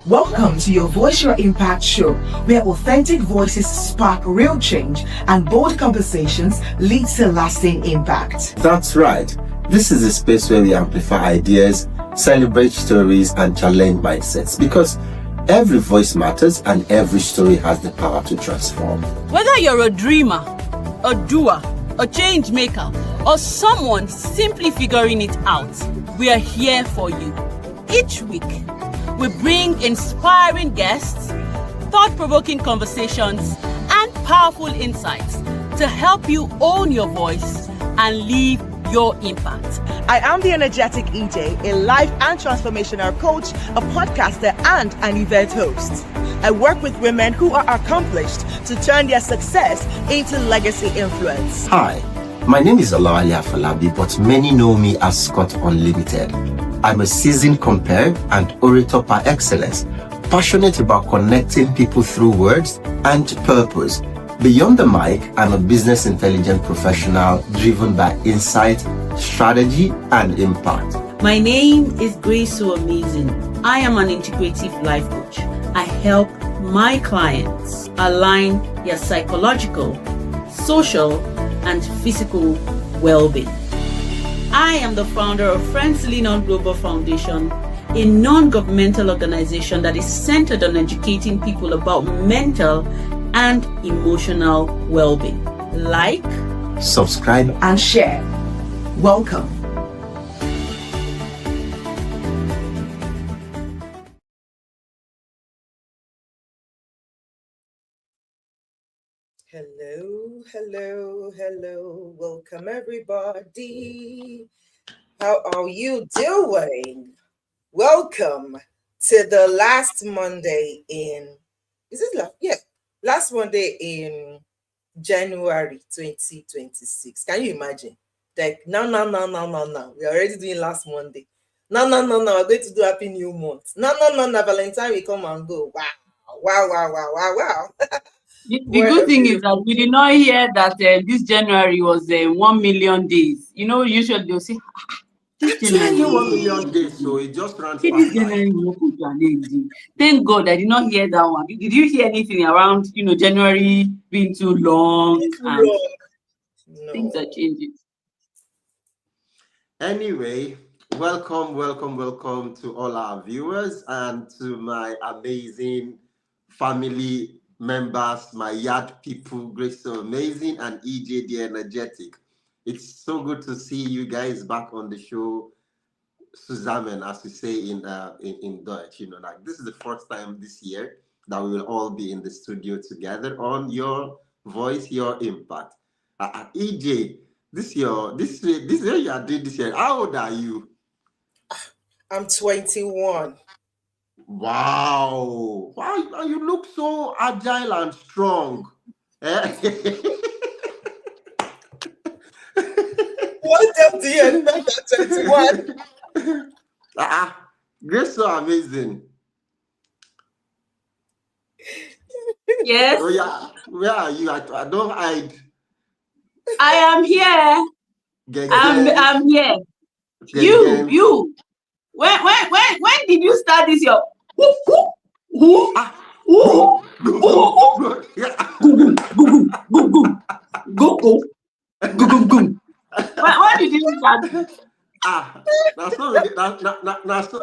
Welcome to your Voice Your Impact show, where authentic voices spark real change and bold conversations lead to lasting impact. That's right. This is a space where we amplify ideas, celebrate stories, and challenge mindsets because every voice matters and every story has the power to transform. Whether you're a dreamer, a doer, a change maker, or someone simply figuring it out, we are here for you. Each week, we bring inspiring guests, thought-provoking conversations, and powerful insights to help you own your voice and leave your impact. I am the energetic EJ, a life and transformational coach, a podcaster, and an event host. I work with women who are accomplished to turn their success into legacy influence. Hi, my name is Olawale Afolabi, but many know me as Scott Unlimited. I'm a seasoned compere and orator par excellence, passionate about connecting people through words and purpose. Beyond the mic, I'm a business intelligence professional driven by insight, strategy, and impact. My name is Grace So Amazing. I am an integrative life coach. I help my clients align their psychological, social, and physical well-being. I am the founder of Friends Lean On Global Foundation, a non-governmental organization that is centered on educating people about mental and emotional well-being. Like, subscribe, and share. Welcome. Hello. Welcome, everybody. How are you doing? Welcome to the last Monday in, last Monday in January 2026. Can you imagine? Like, no. We are already doing last Monday. No. We're going to do Happy New Month. No. Valentine will come and go. Wow. the good thing is that we did not hear that this January was 1 million days. You know, usually they'll say, this January 1 million days, so it just ran this fast. January will come to an end. Thank God I did not hear that one. Did you hear anything around, January being too long and things are changing? Anyway, welcome to all our viewers and to my amazing family members, my yard people, Grace So Amazing and EJ the Energetic. It's so good to see you guys back on the show, zusammen, as we say in Dutch. Like this is the first time this year that we will all be in the studio together on Your Voice, Your Impact. EJ, this year you are doing this year. How old are you? I'm 21. Wow. You look so agile and strong. What else do you expect at 21? Grace So Amazing. Yes. Oh yeah. Where are you? I don't hide. I am here. I'm here. You. When did you start this your when did you start?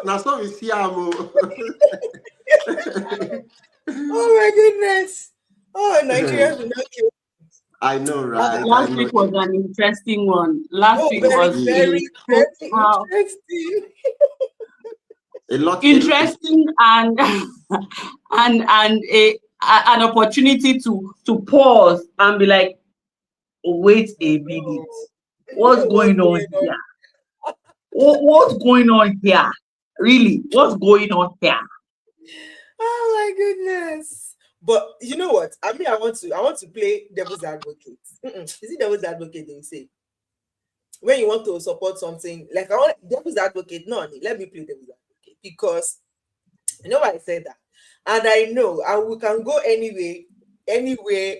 That's what we see. Oh my goodness. Oh, Nigerians will not kill. I know, right? Last week was an interesting one. Last week was very interesting. A lot interesting and an opportunity to pause and be like, wait a minute, what's going on here? What's going on here? Really, what's going on here? Oh my goodness. But you know what? I mean, I want to play devil's advocate. Is it devil's advocate they say? When you want to support something, like I want devil's advocate, no, let me play devil's advocate because you know why I said that. And I know we can go anywhere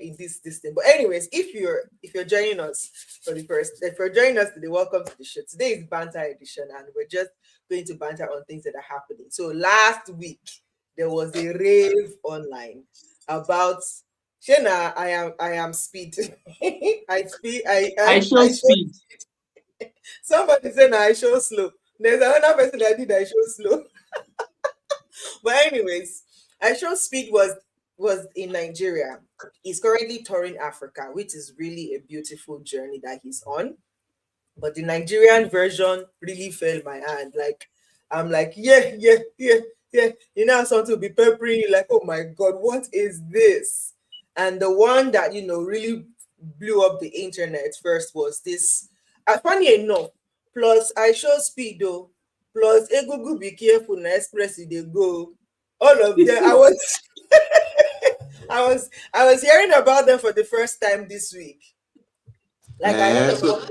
in this thing. But anyways, if you're joining us for the first, if you're joining us today, welcome to the show. Today is Banter Edition, and we're just going to banter on things that are happening. So last week, there was a rave online about Shena. I am speed. I show I show. speed. Somebody said I show slow. There's another person that did I show slow. But anyways, I show speed was in Nigeria. He's currently touring Africa, which is really a beautiful journey that he's on. But the Nigerian version really fell my hand. Like, I'm like, yeah, yeah, yeah, yeah. You know, something to be peppering you, like, oh my God, what is this? And the one that, really blew up the internet first was this. Funny enough, plus I show speed though, plus Egugu be careful na express they go. All of them, I was hearing about them for the first time this week. Like I heard about So them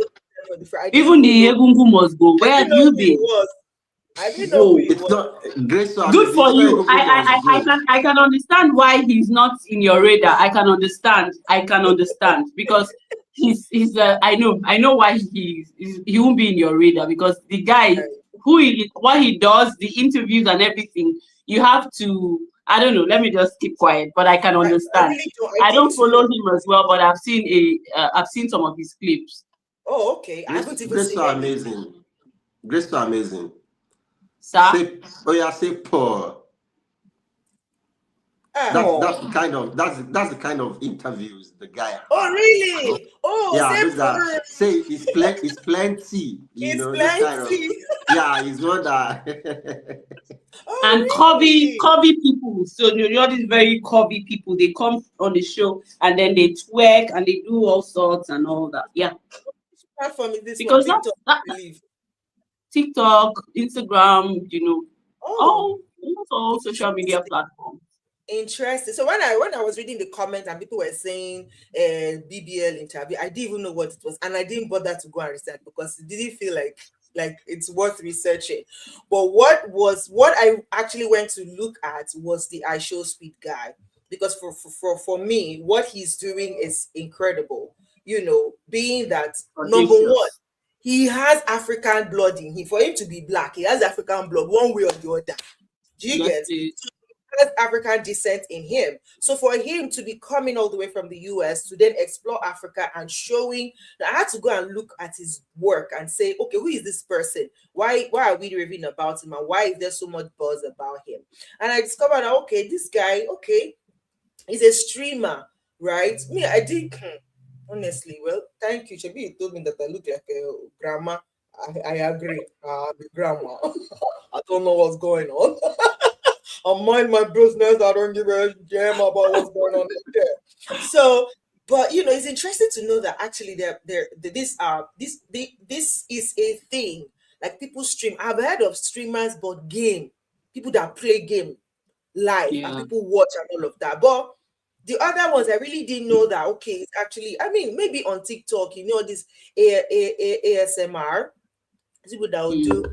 for the first. I didn't Even even the know. Egungun must go. I Where didn't have know you who he been? was. I didn't know who Whoa. he it's was. not Grace so Good amazing. for It's not you. Egungun must go. I can understand why he's not in your radar. I can understand. Because I know why he won't be in your radar, because the guy what he does, the interviews and everything, you have to, I don't know, let me just keep quiet, but I can I understand. really don't. I I did don't follow too. him as well, but I've seen some of his clips. Oh, okay. I haven't even Grace seen so any. amazing. Grace so amazing. Sir? Say Paul. Ah. That's the kind of interviews the guy Oh, has. really? Oh, Yeah, say those are Paul. say it's plenty, It's those kind of, plenty. yeah, it's one that And Oh, really? curvy people. So you know these very curvy people, they come on the show and then they twerk and they do all sorts and all that. Yeah. Which platform is this one? Because TikTok, I that believe. TikTok, Instagram, Oh, all social media interesting. platforms. Interesting. So when I was reading the comments and people were saying BBL interview, I didn't even know what it was, and I didn't bother to go and research because it didn't feel like it's worth researching. But what I actually went to look at was the I Show Speed guy, because for me, what he's doing is incredible. Being that number one, Audacious. he has African blood in him. For him to be black, he has African blood one way or the other. Do you That's get? it. Has African descent in him. So for him to be coming all the way from the US to then explore Africa and showing, I had to go and look at his work and say, okay, who is this person? Why are we raving about him? And why is there so much buzz about him? And I discovered that, okay, this guy, okay, he's a streamer, right? Me, I think, honestly, well, thank you. Shabi, you told me that I look like a grandma. I agree. The grandma. I don't know what's going on. I mind my business. I don't give a damn about what's going on there. So, but it's interesting to know that actually this is a thing. Like people stream. I've heard of streamers, but people that play game live and Yeah. people watch and all of that. But the other ones, I really didn't know that. Okay, it's actually, I mean, maybe on TikTok, this ASMR, people that will do.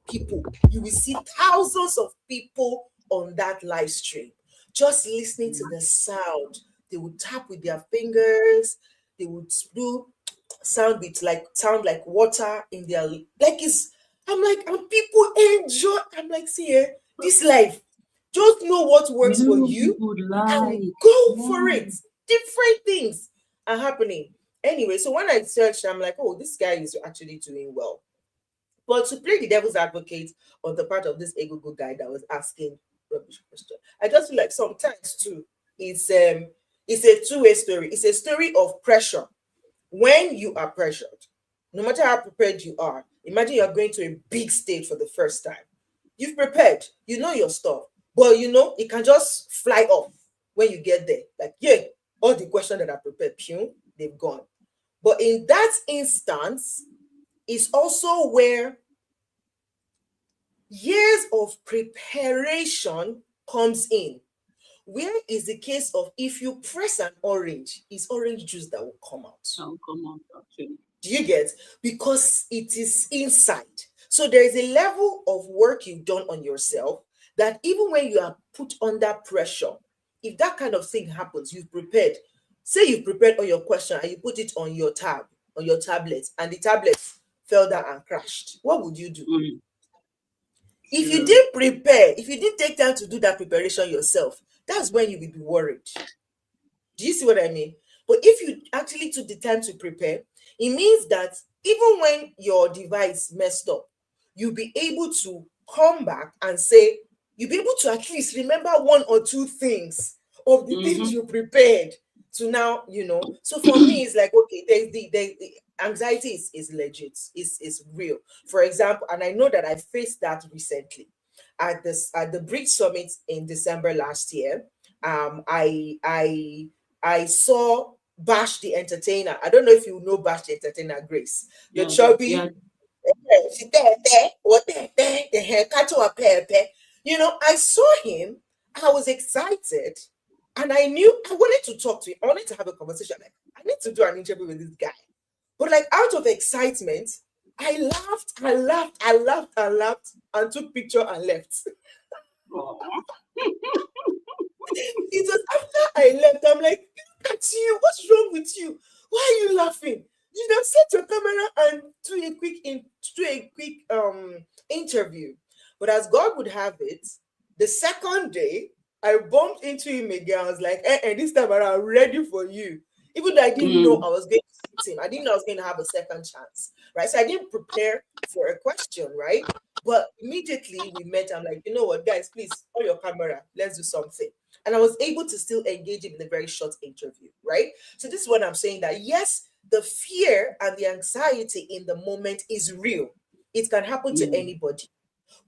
People, you will see thousands of people on that live stream just listening to the sound. They would tap with their fingers, they would do sound like water in their, I'm like, and people enjoy. I'm like, see here, this life, just know what works for you People and like. go for it. Different things are happening anyway. So when I searched, I'm like, oh, this guy is actually doing well. But to play the devil's advocate on the part of this Egogo guy that was asking rubbish question, I just feel like sometimes too, it's a two-way story. It's a story of pressure. When you are pressured, no matter how prepared you are, imagine you're going to a big stage for the first time. You've prepared, you know your stuff, but it can just fly off when you get there. Like, yeah, all the questions that are prepared, they've gone. But in that instance, is also where years of preparation comes in. Where is the case of if you press an orange, it's orange juice that will come out. Oh, come on, actually. Do you get? Because it is inside. So there is a level of work you've done on yourself that even when you are put under pressure, if that kind of thing happens, you've prepared. Say you've prepared all your questions and you put it on your tablet, and the tablet fell down and crashed, what would you do? Mm. If you didn't prepare, if you didn't take time to do that preparation yourself, that's when you will be worried. Do you see what I mean? But if you actually took the time to prepare, it means that even when your device messed up, you'll be able to come back and say, you'll be able to at least remember one or two things of the things you prepared to now, So for me, it's like, okay, the anxiety is legit, is real. For example, and I know that I faced that recently at the Bridge Summit in December last year. I saw Bash the Entertainer. I don't know if you know Bash the Entertainer, Grace. The chubby, the haircut to a pepe. I saw him. I was excited, and I knew I wanted to talk to him. I wanted to have a conversation. Like, I need to do an interview with this guy. But like out of excitement, I laughed, and took picture and left. It was after I left, I'm like, look at you, what's wrong with you? Why are you laughing? You have set your camera and do a quick interview. But as God would have it, the second day I bumped into him again. I was like, this time around, I'm ready for you. Even though I didn't know I was going to meet him, I didn't know I was going to have a second chance, right? So I didn't prepare for a question, right? But immediately we met. I'm like, you know what, guys, please, on your camera, let's do something. And I was able to still engage him in a very short interview, right? So this is what I'm saying, that yes, the fear and the anxiety in the moment is real. It can happen to anybody.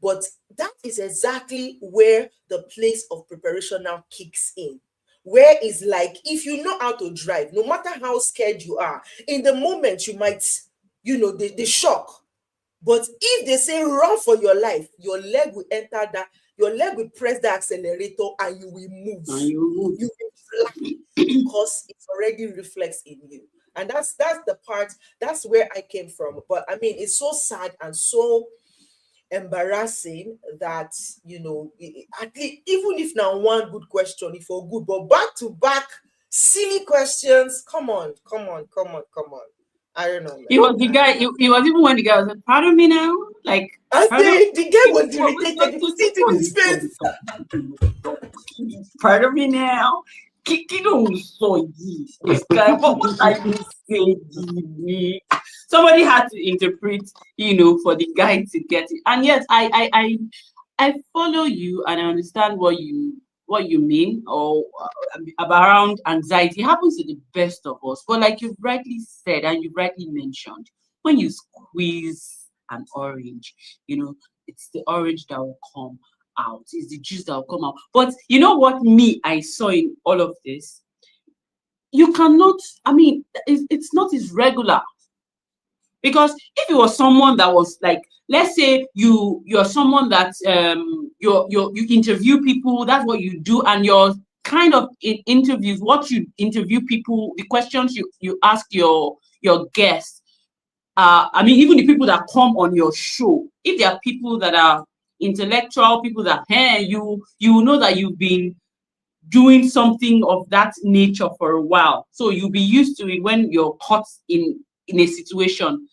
But that is exactly where the place of preparation now kicks in. Where it's like, if you know how to drive, no matter how scared you are, in the moment you might, the shock. But if they say run for your life, your leg will enter that, your leg will press the accelerator and you will move. You will fly because it's already reflects in you. And that's the part, that's where I came from. But I mean, it's so sad and so embarrassing that, at least, even if now one good question, if for good, but back to back silly questions, come on. I don't know, man. It was the guy. It was even when the guy was like, "Pardon me now." Like, I think the guy was irritated. You see it in his face. Pardon me now. This guy, what are you saying? Somebody had to interpret, for the guy to get it. And yes, I follow you and I understand what you mean, or around anxiety. It happens to the best of us. But like you've rightly said and you've rightly mentioned, when you squeeze an orange, it's the orange that will come out. It's the juice that will come out. But you know what I saw in all of this? You cannot, it's not as regular. Because if it was someone that was like, let's say you're someone that you interview people, that's what you do, and you're kind of in interviews, what you interview people, the questions you ask your guests, even the people that come on your show, if there are people that are intellectual, people that you know that you've been doing something of that nature for a while, so you'll be used to it when you're caught in a situation.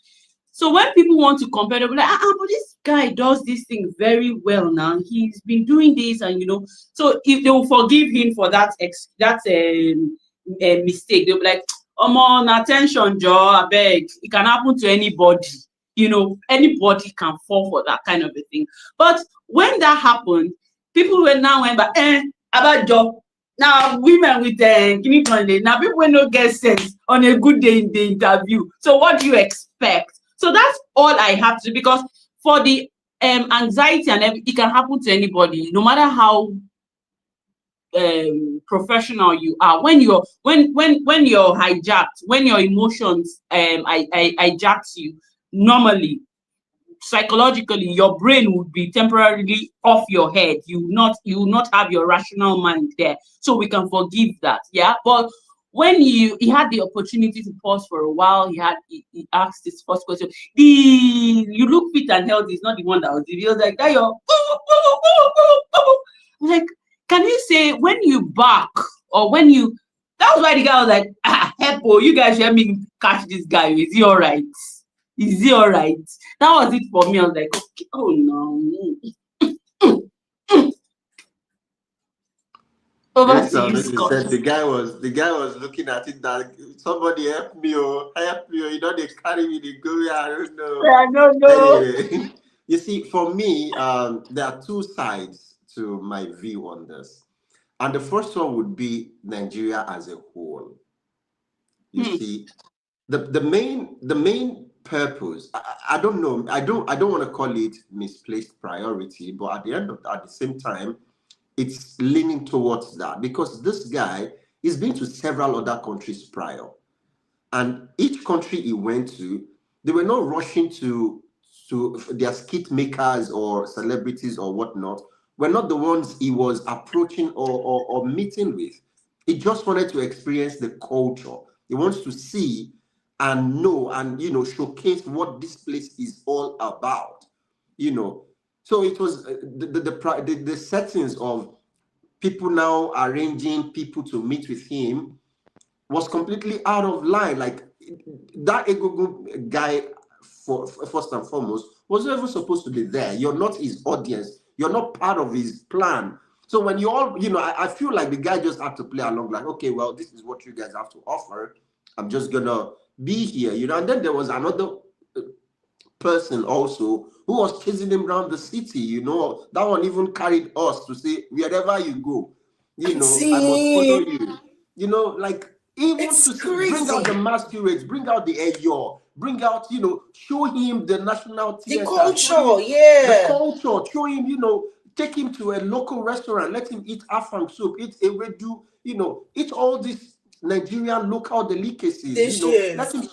So when people want to compare, they'll be like, but this guy does this thing very well now. He's been doing this, and so if they will forgive him for that mistake, they'll be like, on attention, Joe, I beg. It can happen to anybody. Anybody can fall for that kind of a thing. But when that happened, people went back, about Joe. Now, women with now people will not get sense on a good day in the interview. So what do you expect? So that's all I have to do, because for the anxiety and everything, it can happen to anybody, no matter how professional you are. When you're hijacked, when your emotions hijacks you, normally, psychologically, your brain would be temporarily off your head. You will not have your rational mind there. So we can forgive that, yeah. But when he had the opportunity to pause for a while, he asked his first question. You look fit and healthy is not the one that was. He was like, that you're like, can you say when you bark or when you? That was why the guy was like, Heppo, you guys help me catch this guy. Is he all right? Is he all right? That was it for me. I was like, okay, oh no. Over Grace to you, already Scott. said the guy was looking at it that somebody help me, oh, help me, oh, you know they carry me, they go where I don't know. I don't know. Anyway, you see, for me, there are two sides to my view on this. And the first one would be Nigeria as a whole. You see, the main purpose, I don't know, I don't want to call it misplaced priority, but at the same time, it's leaning towards that because this guy is been to several other countries prior, and each country he went to, they were not rushing to their skit makers or celebrities or whatnot. Were not the ones he was approaching or meeting with. He just wanted to experience the culture. He wants to see and know and showcase what this place is all about. You know, so it was the settings of people now arranging people to meet with him was completely out of line. Like that Egungun guy, first and foremost, was not even supposed to be there. You're not his audience. You're not part of his plan. So when you all, I feel like the guy just had to play along. Like, okay, well, this is what you guys have to offer. I'm just gonna be here, And then there was another person also who was chasing him around the city. That one even carried us to say wherever you go, I must follow you. Like even It's to bring out crazy. the masquerades, bring out the Eyo, bring out, show him the national The theater, culture, show him the yeah. culture, show him, take him to a local restaurant, let him eat afang soup, eat ewedu, eat all these Nigerian local delicacies, let Dishes. him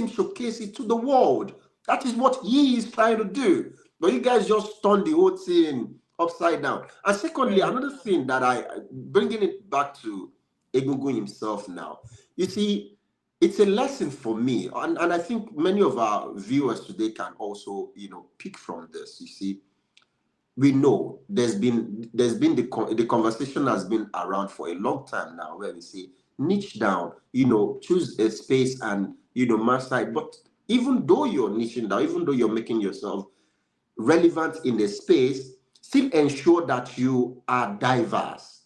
showcase it to the world. That is what he is trying to do. But you guys just turn the whole thing upside down. And secondly, another thing that bringing it back to Egungun himself now. You see, it's a lesson for me, and I think many of our viewers today can also, pick from this. You see, we know there's been the conversation has been around for a long time now, where we say niche down, choose a space and master it. But even though you're niching down, even though you're making yourself relevant in the space, still ensure that you are diverse.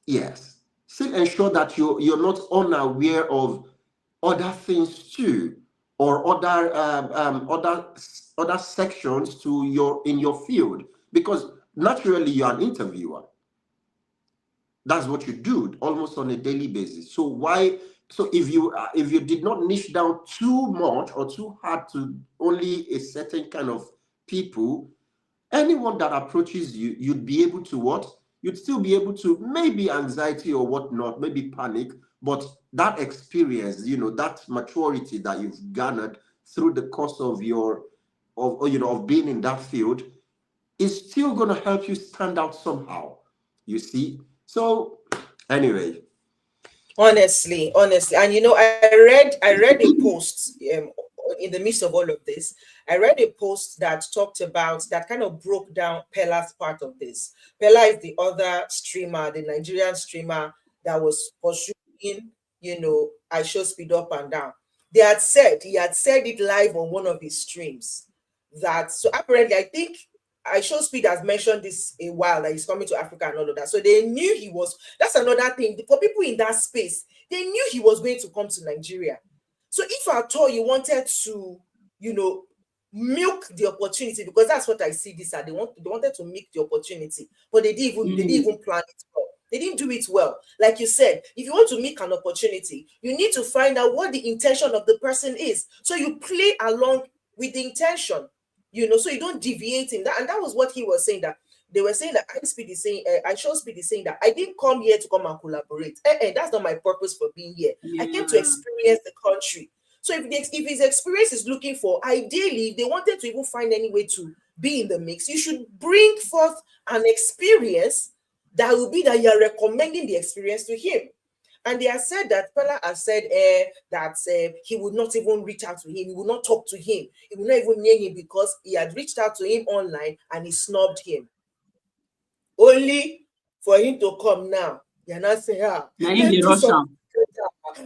Yes, still ensure that you're not unaware of other things too, or other sections to in your field, because naturally you're an interviewer. That's what you do almost on a daily basis. So why? So if you did not niche down too much or too hard to only a certain kind of people, anyone that approaches you, you'd be able to what? You'd still be able to, maybe anxiety or whatnot, maybe panic, but that experience, that maturity that you've garnered through the course of of being in that field is still going to help you stand out somehow. You see? So anyway. Honestly, and I read a post in the midst of all of this. I read a post that talked about that kind of broke down Pella's part of this. Pella is the other streamer, the Nigerian streamer that was pursuing, I show speed up and down. He had said it live on one of his streams that, so apparently I think I show speed has mentioned this a while that he's coming to Africa and all of that. So they knew he was. That's another thing for people in that space. They knew he was going to come to Nigeria. So if at all you wanted to, milk the opportunity, because that's what I see this at. They wanted to milk the opportunity, but they didn't even plan it well. They didn't do it well. Like you said, if you want to make an opportunity, you need to find out what the intention of the person is. So you play along with the intention. So you don't deviate in that. And that was what he was saying, that they were saying that I show speed is saying that I didn't come here to come and collaborate. That's not my purpose for being here. I came to experience the country. So if his experience is looking for, ideally, if they wanted to even find any way to be in the mix, you should bring forth an experience that will be that you're recommending the experience to him. And they have said that Pella has said that he would not even reach out to him. He would not talk to him. He would not even near him because he had reached out to him online and he snubbed him. Only for him to come now. You're not saying,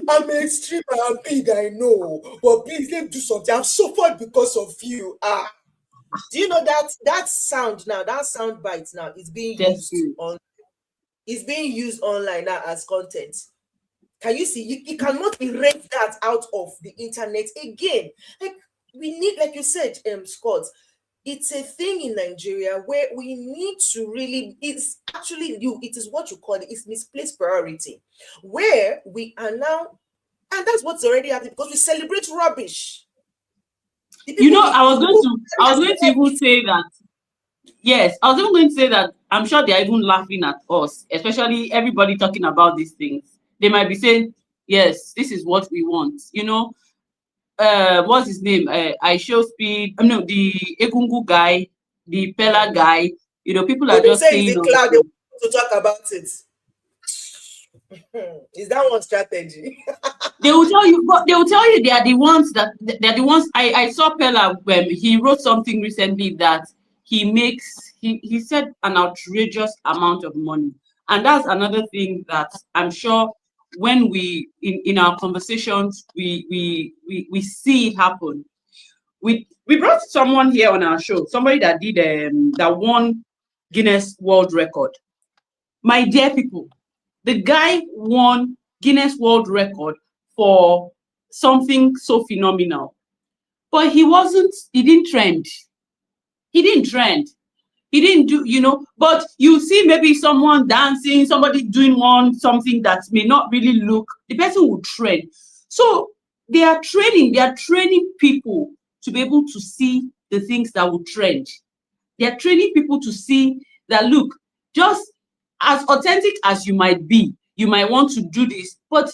I'm a streamer, I'm big, I know. But please let me do something. I've suffered because of you. Do you know that sound now, that sound bite now is being used Desperate. on is being used online now as content. Can you see? You cannot erase that out of the internet again. Like we need, like you said, Scott, it's a thing in Nigeria where we need to really, it's actually it is what you call it, it's misplaced priority, where we are now, and that's what's already happening because we celebrate rubbish. You know, I was going to even say that. Yes, I was even going to say that I'm sure they are even laughing at us, especially everybody talking about these things. They might be saying, yes, this is what we want. You know, what's his name? I show speed. No, the Egungu guy, the Pella guy. You know, people are People just say it's saying, the cloud, they want to talk about it. Is that one strategy? they will tell you, but they will tell you they are the ones that they're the ones. I saw Pella when he wrote something recently that he said an outrageous amount of money, and that's another thing that I'm sure when we in our conversations we see it happen. We brought someone here on our show, somebody that did that won Guinness World Record. My dear people, the guy won Guinness World Record for something so phenomenal. But he didn't trend. He didn't trend. He didn't do, but you see maybe someone dancing, somebody doing something that may not really look, the person will trend. So they are training people to be able to see the things that will trend. They are training people to see that, look, just as authentic as you might be, you might want to do this, but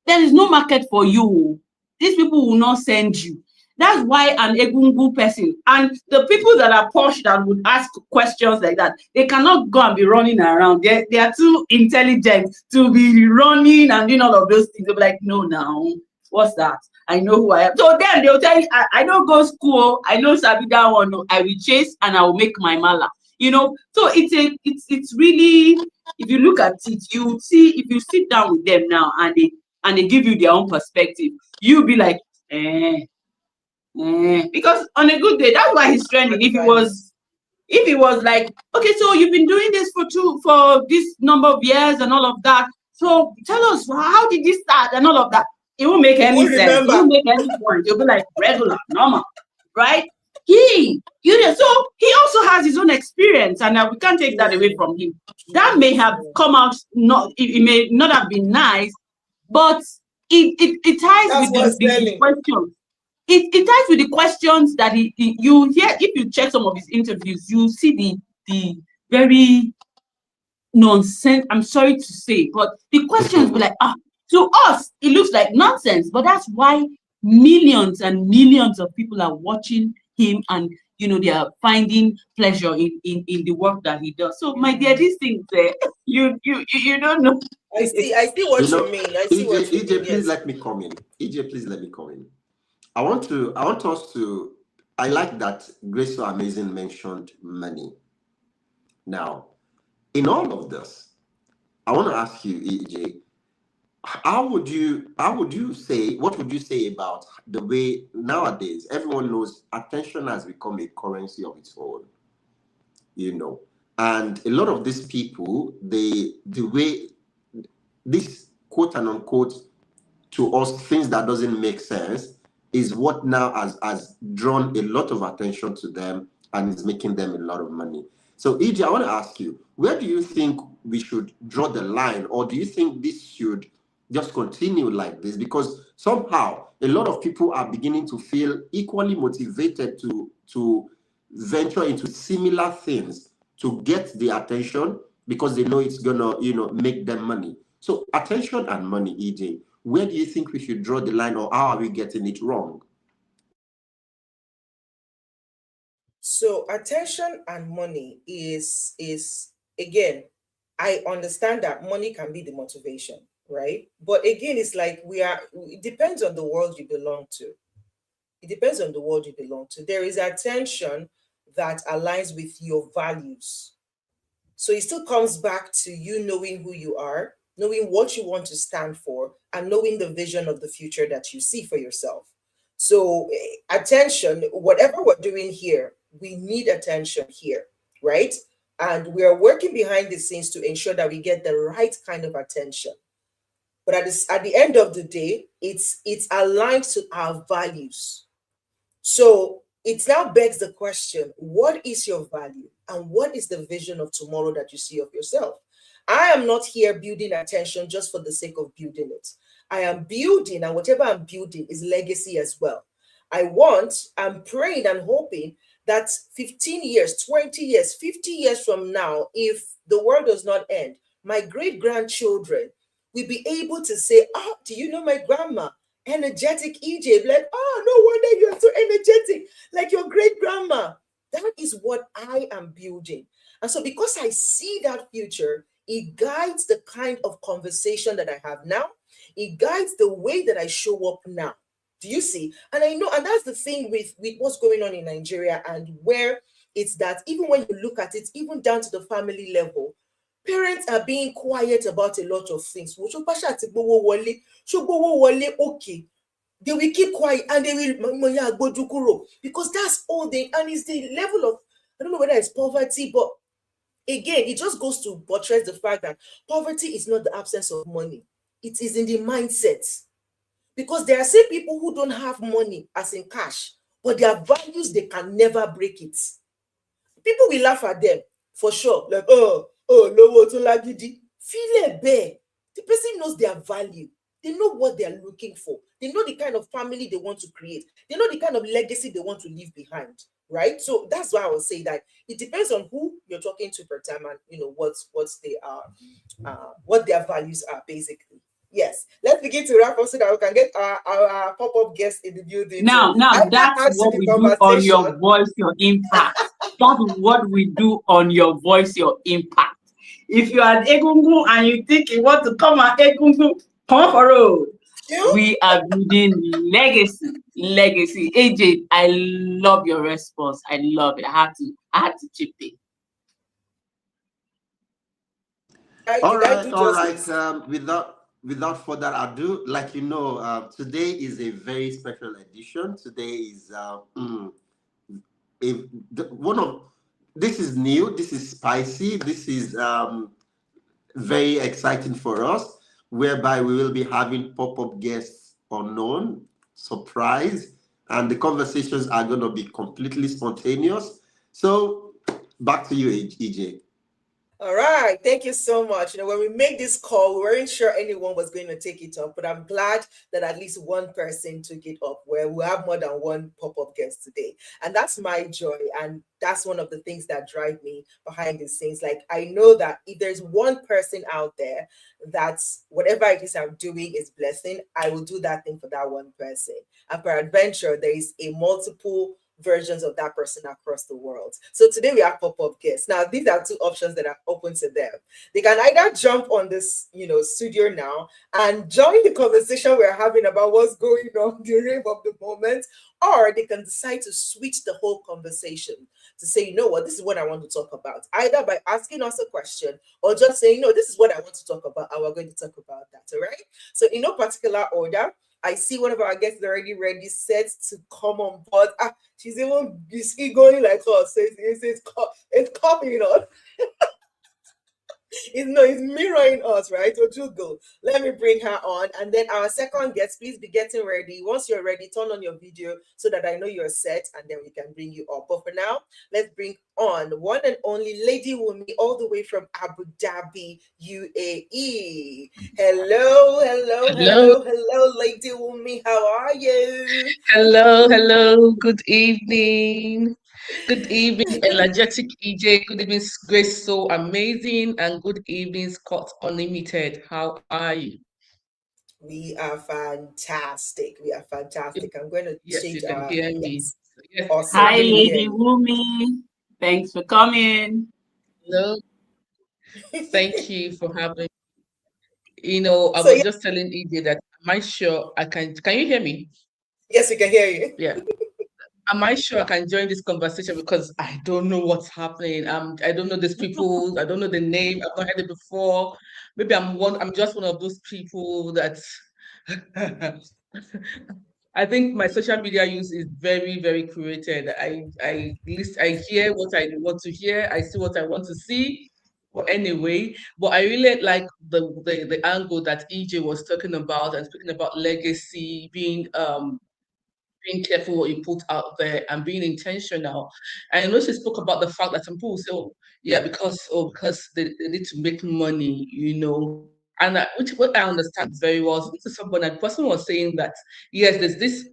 there is no market for you. These people will not send you. That's why an Egungu person and the people that are posh that would ask questions like that, they cannot go and be running around. They are too intelligent to be running and doing all of those things. They'll be like, no, now, what's that? I know who I am. So then they'll tell you, I don't go school. I know Sabi that one. No, I will chase and I will make my mala. So it's really, if you look at it, you see, if you sit down with them now and they give you their own perspective, you'll be like, because on a good day, that's why he's trending. If it was like, okay, so you've been doing this for this number of years and all of that, so tell us, how did this start and all of that, it won't make any sense. It won't make any point. You'll be like, regular, normal, right? So he also has his own experience, and we can't take that away from him. That may have come out, it may not have been nice, but it ties with the questions. It ties with the questions that you hear. If you check some of his interviews, you see the very nonsense. I'm sorry to say, but the questions be like, to us it looks like nonsense, but that's why millions and millions of people are watching him, and they are finding pleasure in the work that he does. So my dear, these things you don't know. I see what you mean. I see what you mean. Please let me come in. EJ, please let me come in. I want us to, I like that Grace So Amazing mentioned money. Now, in all of this, I want to ask you, EJ, what would you say about the way nowadays everyone knows attention has become a currency of its own, and a lot of these people, the way this quote and unquote to us things that doesn't make sense is what now has drawn a lot of attention to them and is making them a lot of money. So EJ, I want to ask you, where do you think we should draw the line, or do you think this should just continue like this? Because somehow a lot of people are beginning to feel equally motivated to venture into similar things to get the attention because they know it's gonna make them money. So attention and money, EJ, where do you think we should draw the line, or how are we getting it wrong? So attention and money is again, I understand that money can be the motivation, right? But again, it's like it depends on the world you belong to. It depends on the world you belong to. There is attention that aligns with your values. So it still comes back to you knowing who you are, knowing what you want to stand for, and knowing the vision of the future that you see for yourself. So, attention, whatever we're doing here, we need attention here, right? And we are working behind the scenes to ensure that we get the right kind of attention. But at the end of the day, it's aligned to our values. So it now begs the question, what is your value and what is the vision of tomorrow that you see of yourself? I am not here building attention just for the sake of building it. I am building, and whatever I'm building is legacy as well. I'm praying and hoping that 15 years, 20 years, 50 years from now, if the world does not end, my great grandchildren will be able to say, "Oh, do you know my grandma? Energetic EJ." Like, "Oh, no wonder you are so energetic, like your great grandma." That is what I am building. And so, because I see that future, it guides the kind of conversation that I have now. It guides the way that I show up now. Do you see? And I know, and that's the thing with what's going on in Nigeria, and where it's that even when you look at it, even down to the family level, parents are being quiet about a lot of things. Okay, they will keep quiet and they will because that's all they, and it's the level of, I don't know whether it's poverty, but again, it just goes to buttress the fact that poverty is not the absence of money. It is in the mindset. Because there are some people who don't have money as in cash, but their values, they can never break it. People will laugh at them for sure. Like, lowo to lagidi. Feel it bare. The person knows their value. They know what they are looking for. They know the kind of family they want to create. They know the kind of legacy they want to leave behind. Right? So that's why I would say that it depends on who you're talking to per time, and what their values are basically. Yes, let's begin to wrap up so that we can get our pop-up guests in the building. Now, that's what we do on your voice, your impact. That is what we do on your voice, your impact. If you are at Egungun and you think you want to come at Egungun, come for road. We are building legacy. Legacy. AJ, I love your response. I love it. I had to chip in. All right. Without further ado, like today is a very special edition. Today is this is new. This is spicy. This is very exciting for us, whereby we will be having pop-up guests unknown, surprise, and the conversations are going to be completely spontaneous. So back to you, EJ. All right, thank you so much. When we made this call, we weren't sure anyone was going to take it up, but I'm glad that at least one person took it up, where we have more than one pop-up guest today. And that's my joy. And that's one of the things that drive me behind the scenes. Like, I know that if there's one person out there that's whatever it is I'm doing is blessing, I will do that thing for that one person. And per adventure, there is a multiple versions of that person across the world. So today we have pop-up guests. Now, these are two options that are open to them. They can either jump on this, studio now and join the conversation we're having about what's going on, the rave of the moment, or they can decide to switch the whole conversation to say, you know what, this is what I want to talk about, either by asking us a question or just saying, no, this is what I want to talk about, and we're going to talk about that. All right. So in no particular order, I see one of our guests is already ready, set to come on board. She's even going like us. It's coming on. It's mirroring us, right? Ojugo. Let me bring her on. And then our second guest, please be getting ready. Once you're ready, turn on your video so that I know you're set, and then we can bring you up. But for now, let's bring on one and only Lady Wumi, all the way from Abu Dhabi, UAE. Hello, Lady Wumi. How are you? Hello. Good evening. Good evening, energetic EJ. Good evening, Grace So Amazing, and good evening, Scott Unlimited. How are you? We are fantastic. I'm going to Yes, change you can hear me. Yes. Awesome. Hi, Lady Wumi. Thanks for coming. Hello. Thank you for having me. I was just telling EJ that am I sure I can you hear me? Yes, we can hear you. Yeah. Am I sure I can join this conversation, because I don't know what's happening. I don't know these people. I don't know the name. I've not heard it before. maybe I'm just one of those people that I think my social media use is very, very curated. I hear what I want to hear, I see what I want to see. But anyway, but I really like the angle that EJ was talking about and speaking about legacy, being careful what you put out there and being intentional. And when she spoke about the fact that some people say, oh, yeah, because they need to make money, and which what I understand very well. So this is somebody, the person was saying that yes, there's this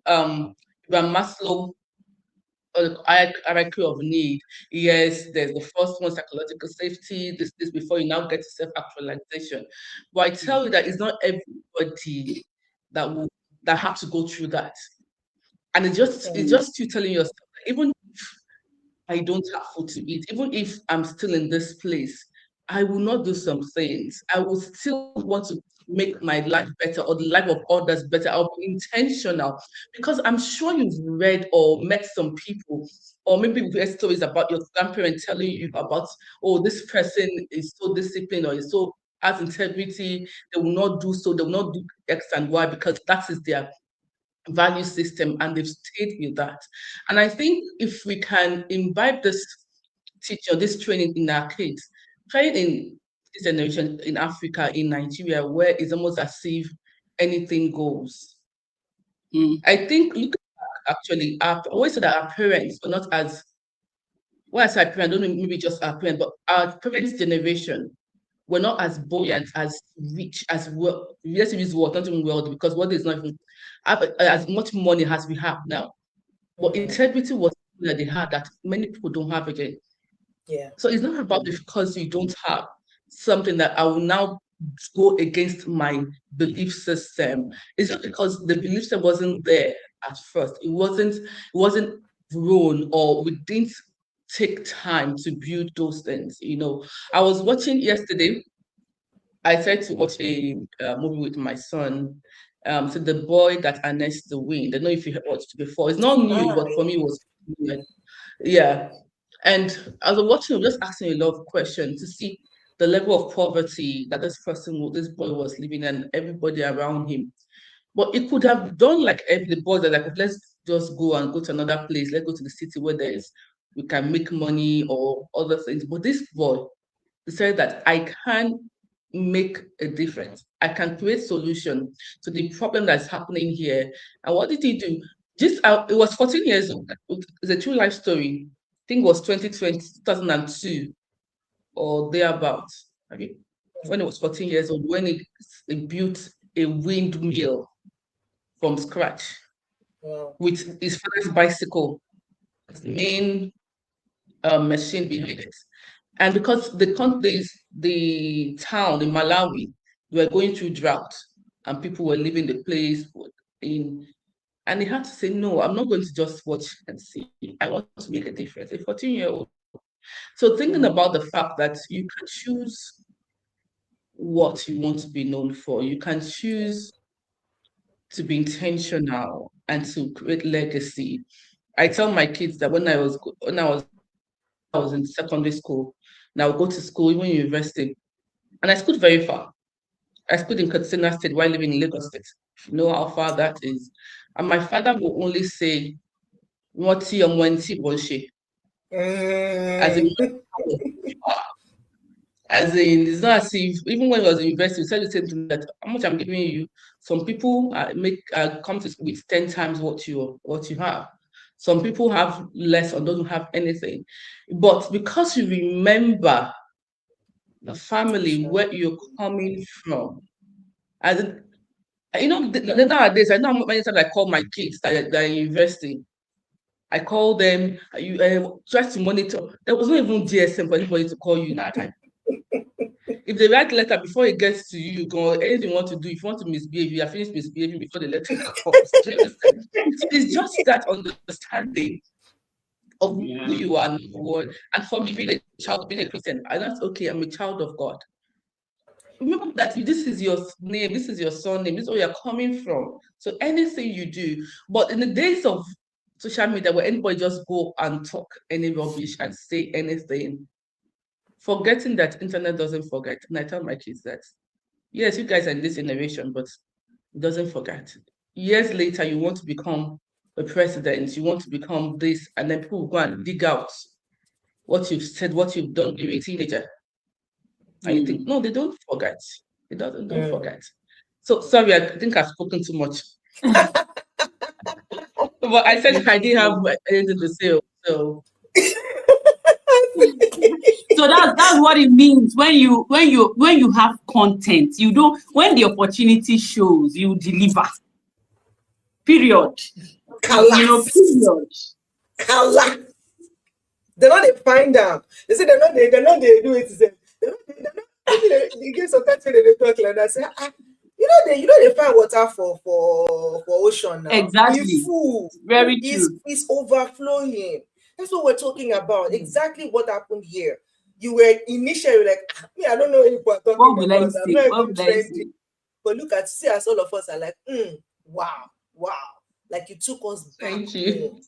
Maslow hierarchy of need. Yes, there's the first one, psychological safety, this before you now get to self-actualization. But I tell you that it's not everybody that will that have to go through that. And it's just you telling yourself that even I don't have food to eat, even if I'm still in this place, I will not do some things. I will still want to make my life better or the life of others better. I'll be intentional because I'm sure you've read or met some people, or maybe you've heard stories about your grandparents telling you about, oh, this person is so disciplined or is so has integrity, they will not do so, they will not do X and Y because that is their value system and they've stayed with that. And I think if we can imbibe this teaching, this training in our kids, trying in this generation in Africa, in Nigeria, where it's almost as if anything goes. I think look actually, I always said that our parents were not as when I say parents, I don't know maybe just our parents, but our parents' generation were not as buoyant, as rich, as well. Let's use word, not even wealthy, because wealth is not even have as much money as we have now. But integrity was something that they had that many people don't have again. Yeah. So it's not about because you don't have something that I will now go against my belief system. It's not because the belief system wasn't there at first. It wasn't grown, or we didn't take time to build those things. I was watching yesterday. I tried to watch a movie with my son. So the boy that harnessed the wind. I don't know if you have watched it before. It's not new, but for me, it was new. Yeah. And as I was watching, I was just asking a lot of questions to see the level of poverty that this boy was living and everybody around him. But it could have done like every the boys that like, let's just go to another place. Let's go to the city where we can make money or other things. But this boy decided that I can make a difference. I can create solution to the problem that's happening here. And what did he do? It was 14 years old. It's a true life story. I think it was 2020, 2002 or thereabouts. Okay. When he was 14 years old, when he built a windmill from scratch with his father's bicycle, the main machine behind it. And because the town in Malawi were going through drought and people were leaving the place and he had to say, no, I'm not going to just watch and see. I want to make a difference. A 14-year-old. So thinking about the fact that you can choose what you want to be known for, you can choose to be intentional and to create legacy. I tell my kids that when I was in secondary school, and I would go to school, even university, and I schooled very far. I schooled in Katsina State while living in Lagos State. If you know how far that is. And my father will only say, "What's your money, as in, it's not as if even when I was in university, he said the same thing that how much I'm giving you. Some people come to school with 10 times what you have. Some people have less or don't have anything. But because you remember the family where you're coming from, as nowadays, I know how many times I call my kids that are in university. I call them, you try to monitor. There was not even GSM for anybody to call you that time. If they write letter before it gets to you, anything you want to do, if you want to misbehave, you are finished misbehaving before the letter comes. It's just that understanding of who you are, and for me, being a child, being a Christian, that's okay. I'm a child of God. Remember that this is your name, this is your surname, this is where you're coming from. So anything you do, but in the days of social media where anybody just go and talk any rubbish and say anything, forgetting that internet doesn't forget. And I tell my kids that Yes, you guys are in this generation, but it doesn't forget. Years later, you want to become a president, you want to become this, and then people go and dig out what you've said, what you've done when you're a teenager. And you think, no, they don't forget. It doesn't, don't forget. So sorry, I think I've spoken too much. But I said I didn't have anything to say. So So that's what it means when you have content. You don't, when the opportunity shows, you deliver. Period. Period. They know they find out. They say they know they do it. They get sometimes they talk like that. Say, you know they find water for ocean now. Exactly. It's full. Very true. It's overflowing. That's what we're talking about. Exactly what happened here. You were initially like, me, I don't know what you're talking What will I about. say? I'm not What even will I say? trending. But look at, see, as all of us are like, wow. Like you took us back thank you. home.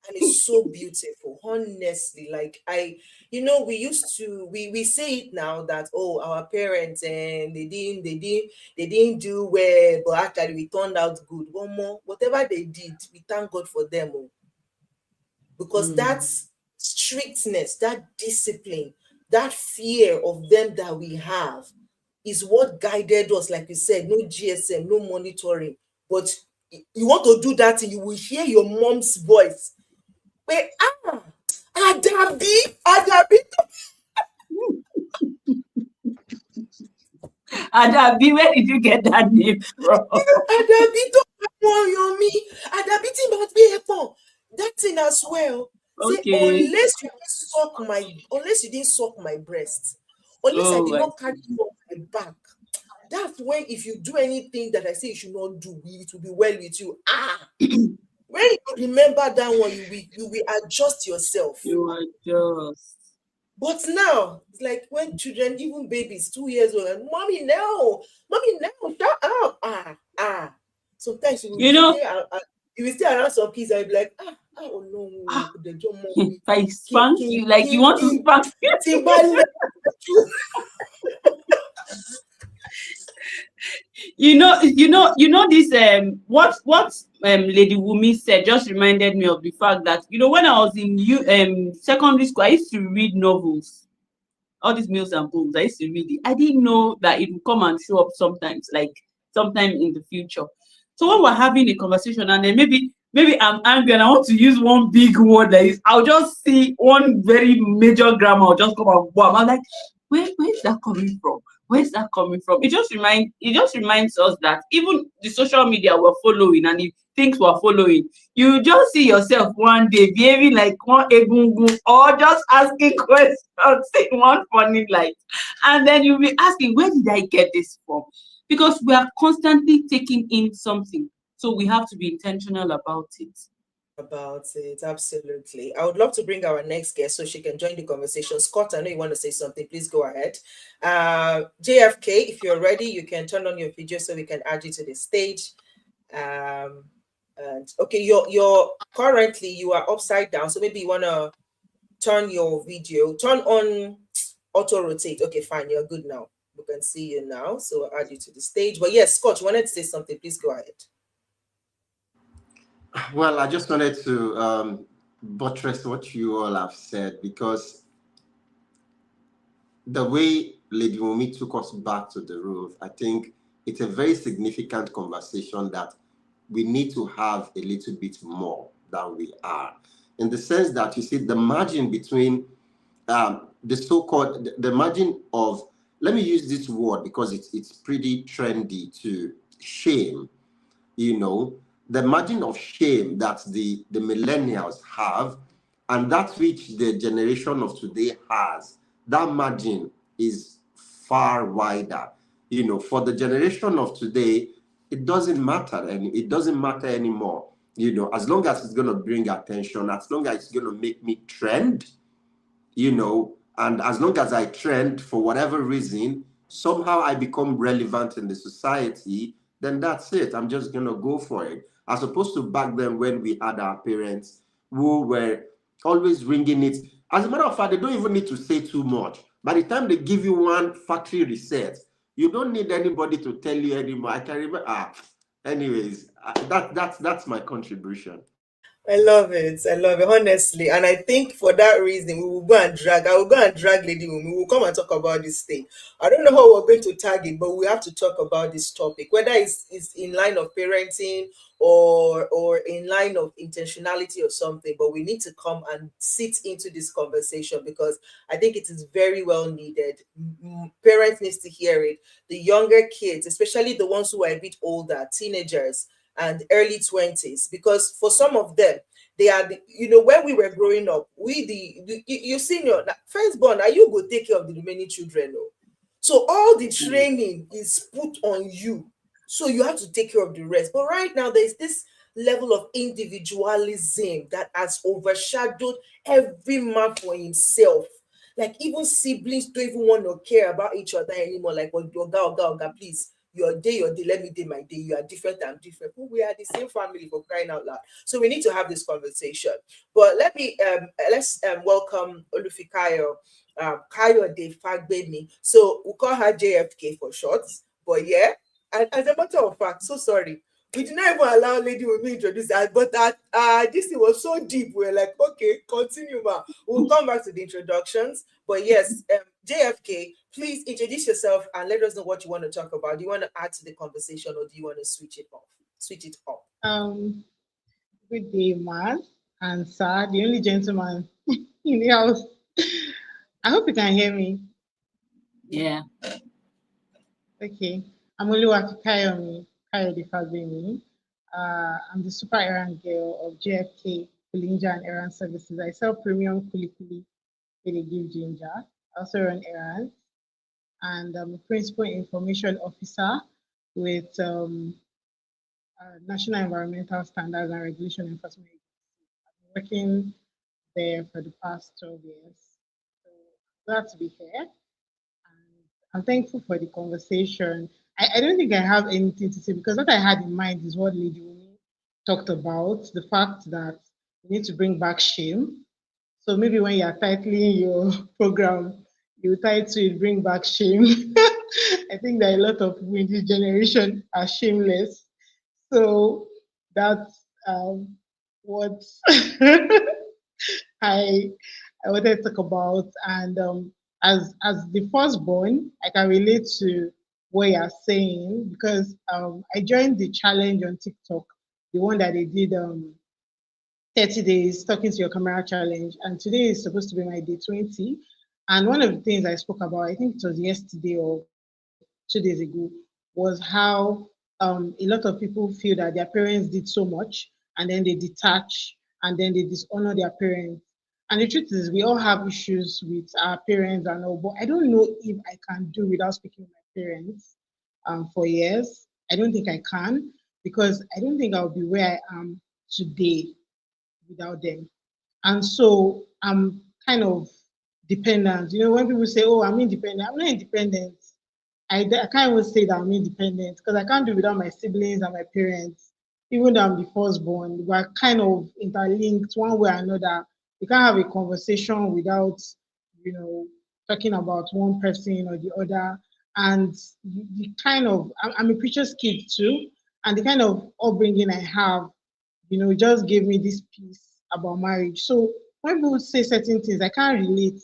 And it's so beautiful, honestly. Like we used to we say it now that, oh, our parents and they didn't do well, but actually we turned out good. One more, whatever they did, we thank God for them. Oh. Because that strictness, that discipline, that fear of them that we have is what guided us. Like you said, no GSM, no monitoring. But you want to do that, and you will hear your mom's voice. Wait, Adabi. Adabi, where did you get that name from? Adabi, don't worry me. Adabi, that thing as well. Okay. Say, unless you didn't suck my breast, unless I did not carry you on my back, that's when, if you do anything that I say you should not do, it will be well with you. When you remember that one, you will adjust yourself. You adjust. But now it's like when children, even babies, 2 years old, and mommy, no, shut up. Sometimes you will stay around some kids and you'll be like, oh no, they don't want me. If I spank you, like you want to spank me. You know this what Lady Wumi said just reminded me of the fact that, when I was in secondary school, I used to read novels, all these Mills and Bones. I used to read it. I didn't know that it would come and show up sometimes, like sometime in the future. So when we're having a conversation and then maybe I'm angry and I want to use one big word, I'll just see one very major grammar, I'll just come and wham. I'm like, where's that coming from? Where's that coming from? It just reminds us that even the social media we're following, and if things we're following, you just see yourself one day behaving like one egungun, or just asking questions in one funny light, and then you'll be asking, where did I get this from? Because we are constantly taking in something, so we have to be intentional about it. Absolutely. I would love to bring our next guest so she can join the conversation. Scott, I know you want to say something. Please go ahead. JFK, if you're ready, you can turn on your video so we can add you to the stage. And okay, you're currently you are upside down, so maybe you want to turn your video, turn on auto rotate. Okay, fine, you're good now. We can see you now, so I'll add you to the stage. But yes, Scott, you wanted to say something. Please go ahead. Well, I just wanted to buttress what you all have said, because the way Lady Wumi took us back to the roof, I think it's a very significant conversation that we need to have a little bit more than we are. In the sense that, you see, the margin between the so-called, the margin of, let me use this word because it's pretty trendy, to shame, the margin of shame that the millennials have and that which the generation of today has, that margin is far wider. For the generation of today, it doesn't matter, and it doesn't matter anymore. As long as it's going to bring attention, as long as it's going to make me trend, and as long as I trend for whatever reason, somehow I become relevant in the society, then that's it. I'm just going to go for it. As opposed to back then when we had our parents who were always ringing it. As a matter of fact, they don't even need to say too much. By the time they give you one factory reset, You don't need anybody to tell you anymore. I can remember. Anyways, that's my contribution. I love it. I love it, honestly. And I think for that reason, we will go and drag. I will go and drag Lady Wumi. We will come and talk about this thing. I don't know how we're going to tag it, but we have to talk about this topic, whether it's in line of parenting or in line of intentionality or something. But we need to come and sit into this conversation because I think it is very well needed. Parents needs to hear it. The younger kids, especially the ones who are a bit older, teenagers and early 20s, because for some of them they are when we were growing up, you senior firstborn, are you go take care of the remaining children? No, so all the training is put on you, so you have to take care of the rest. But right now there's this level of individualism that has overshadowed every man for himself. Like even siblings don't even want to care about each other anymore. Like, well, oga, please, your day, let me do my day. You are different, I'm different. But we are the same family, for crying out loud. So we need to have this conversation. But let's welcome Olufikayo, Kayode Fagbemi. So we'll call her JFK for short. But yeah, and as a matter of fact, so sorry, we did not even allow Lady Wumi introduce that, but that this thing was so deep. We're like, okay, continue, ma. We'll come back to the introductions. But yes, JFK, please introduce yourself and let us know what you want to talk about. Do you want to add to the conversation or do you want to switch it off? Switch it up. Um, Good day, man and sir, the only gentleman in the house. I hope you can hear me. Yeah. Okay. I'm Oluwafikayomi Kayode Fagbemi. I'm the super errand girl of JFK Kulinja and Errand Services. I sell premium kulikuli where they give ginger. I also run errands. And I'm a principal information officer with National Environmental Standards and Regulation Enforcement Agency. I've been working there for the past 12 years. So glad to be here. And I'm thankful for the conversation. I don't think I have anything to say because what I had in mind is what Lady Umi talked about, the fact that we need to bring back shame. So maybe when you're titling your program, you title it Bring Back Shame. I think that a lot of people in this generation are shameless. So that's what I I wanted to talk about. And as the firstborn, I can relate to what you're saying because I joined the challenge on TikTok, the one that they did 30 days talking to your camera challenge. And today is supposed to be my day 20. And one of the things I spoke about, I think it was yesterday or 2 days ago, was how a lot of people feel that their parents did so much and then they detach and then they dishonor their parents. And the truth is, we all have issues with our parents and all, but I don't know if I can do without speaking with my parents for years. I don't think I can because I don't think I'll be where I am today without them. And so I'm kind of dependent. You know, when people say, oh, I'm independent, I'm not independent. I can't even say that I'm independent because I can't do without my siblings and my parents, even though I'm the firstborn. We're kind of interlinked one way or another. You can't have a conversation without, talking about one person or the other. And the kind of, I'm a preacher's kid too, and the kind of upbringing I have, just gave me this piece about marriage. So when people say certain things, I can't relate.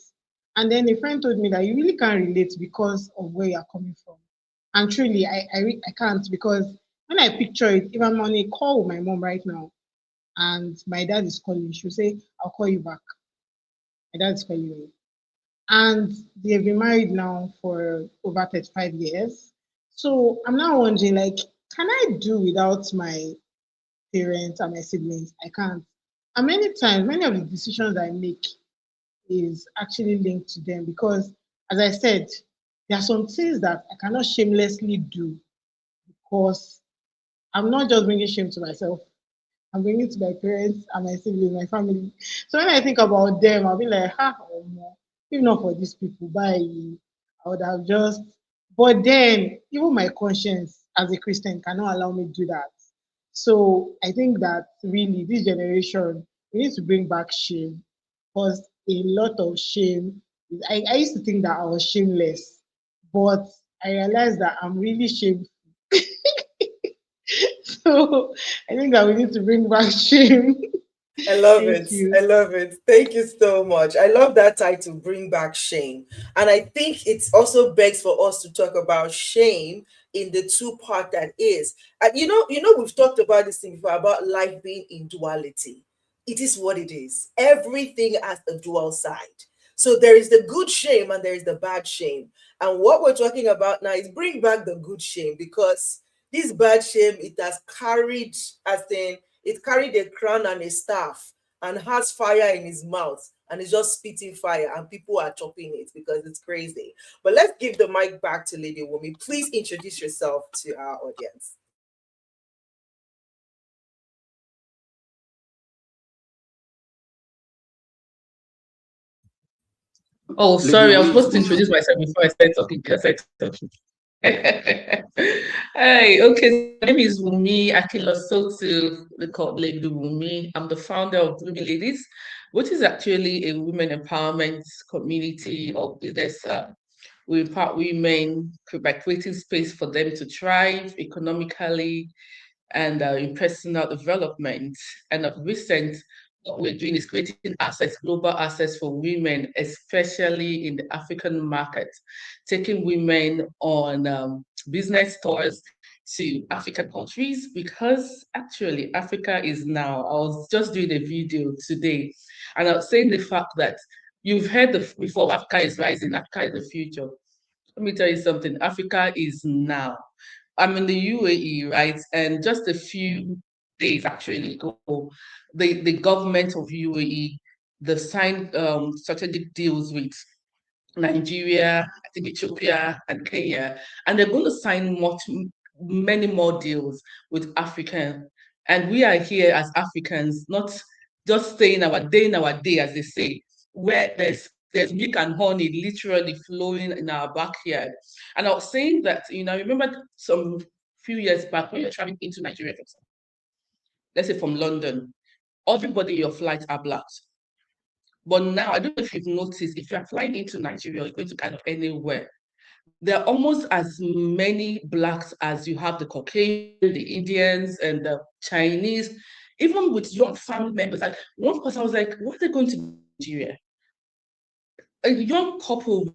And then a friend told me that you really can't relate because of where you're coming from. And truly, I can't because when I picture it, if I'm on a call with my mom right now and my dad is calling, she'll say, I'll call you back. My dad is calling me. And they've been married now for over 35 years. So I'm now wondering, like, can I do without my parents and my siblings? I can't. And many times, many of the decisions I make is actually linked to them because, as I said, there are some things that I cannot shamelessly do because I'm not just bringing shame to myself. I'm bringing it to my parents and my siblings, my family. So when I think about them, I'll be like, oh no, if not for these people, bye. I would have just, but then even my conscience as a Christian cannot allow me to do that. So I think that really this generation, we need to bring back shame because a lot of shame. I used to think that I was shameless, but I realized that I'm really shameful. So I think that we need to bring back shame. I love Thank it. you. I love it. Thank you so much. I love that title, Bring Back Shame. And I think it also begs for us to talk about shame in the two part that is. And we've talked about this thing before about life being in duality. It is what it is. Everything has a dual side. So there is the good shame and there is the bad shame. And what we're talking about now is bring back the good shame, because this bad shame, it has carried, as in it carried a crown and a staff and has fire in his mouth and is just spitting fire, and people are chopping it because it's crazy. But let's give the mic back to Lady Wumi. Please introduce yourself to our audience. Oh, Lady sorry, I was Wumi is supposed to muted. introduce myself before I started talking. Yes, I started talking. Hey, okay, so my name is Wumi Akilosotu, we call Lady Wumi. I'm the founder of Wumi Ladies, which is actually a women empowerment community of business. We empower women by creating space for them to thrive economically and in personal development. And of recent, what we're doing is creating access, global access for women, especially in the African market, taking women on business tours to African countries, because actually Africa is now, I was just doing a video today and I was saying the fact that you've heard before Africa is rising, Africa is the future. Let me tell you something, Africa is now. I'm in the UAE, right? And just a few days actually ago, the government of UAE, they signed strategic deals with Nigeria, I think Ethiopia and Kenya, and they're going to sign many more deals with Africa. And we are here as Africans, not just staying our day in our day, as they say, where there's milk and honey literally flowing in our backyard. And I was saying that, I remember some few years back when you're traveling into Nigeria, for example, let's say from London, everybody in your flights are black. But now, I don't know if you've noticed, if you're flying into Nigeria, you're going to kind of anywhere, there are almost as many blacks as you have the Caucasian, the Indians, and the Chinese, even with young family members. Like one person was like, what are they going to Nigeria? A young couple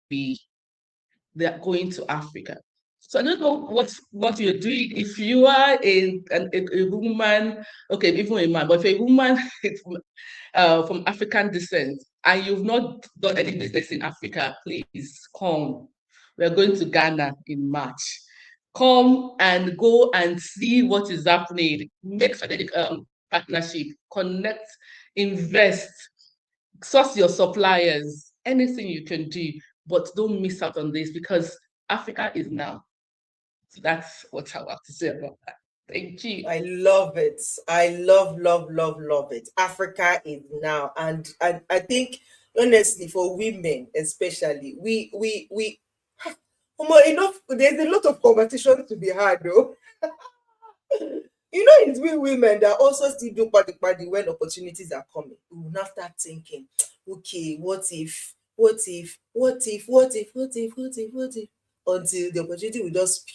be they're going to Africa. So I don't know what you're doing. If you are a woman, okay, even a man, but if a woman from African descent and you've not done any business in Africa, please come. We're going to Ghana in March. Come and go and see what is happening. Make strategic partnership, connect, invest, source your suppliers, anything you can do, but don't miss out on this because Africa is now. So that's what I have to say about that. Thank you. I love it. I love, love, love, love it. Africa is now. And I think honestly for women especially, we enough, there's a lot of competition to be had though. It's we women that also still do party when opportunities are coming. We will now start thinking, okay, what if, what if, what if, what if, what if, what if, what if, until the opportunity will just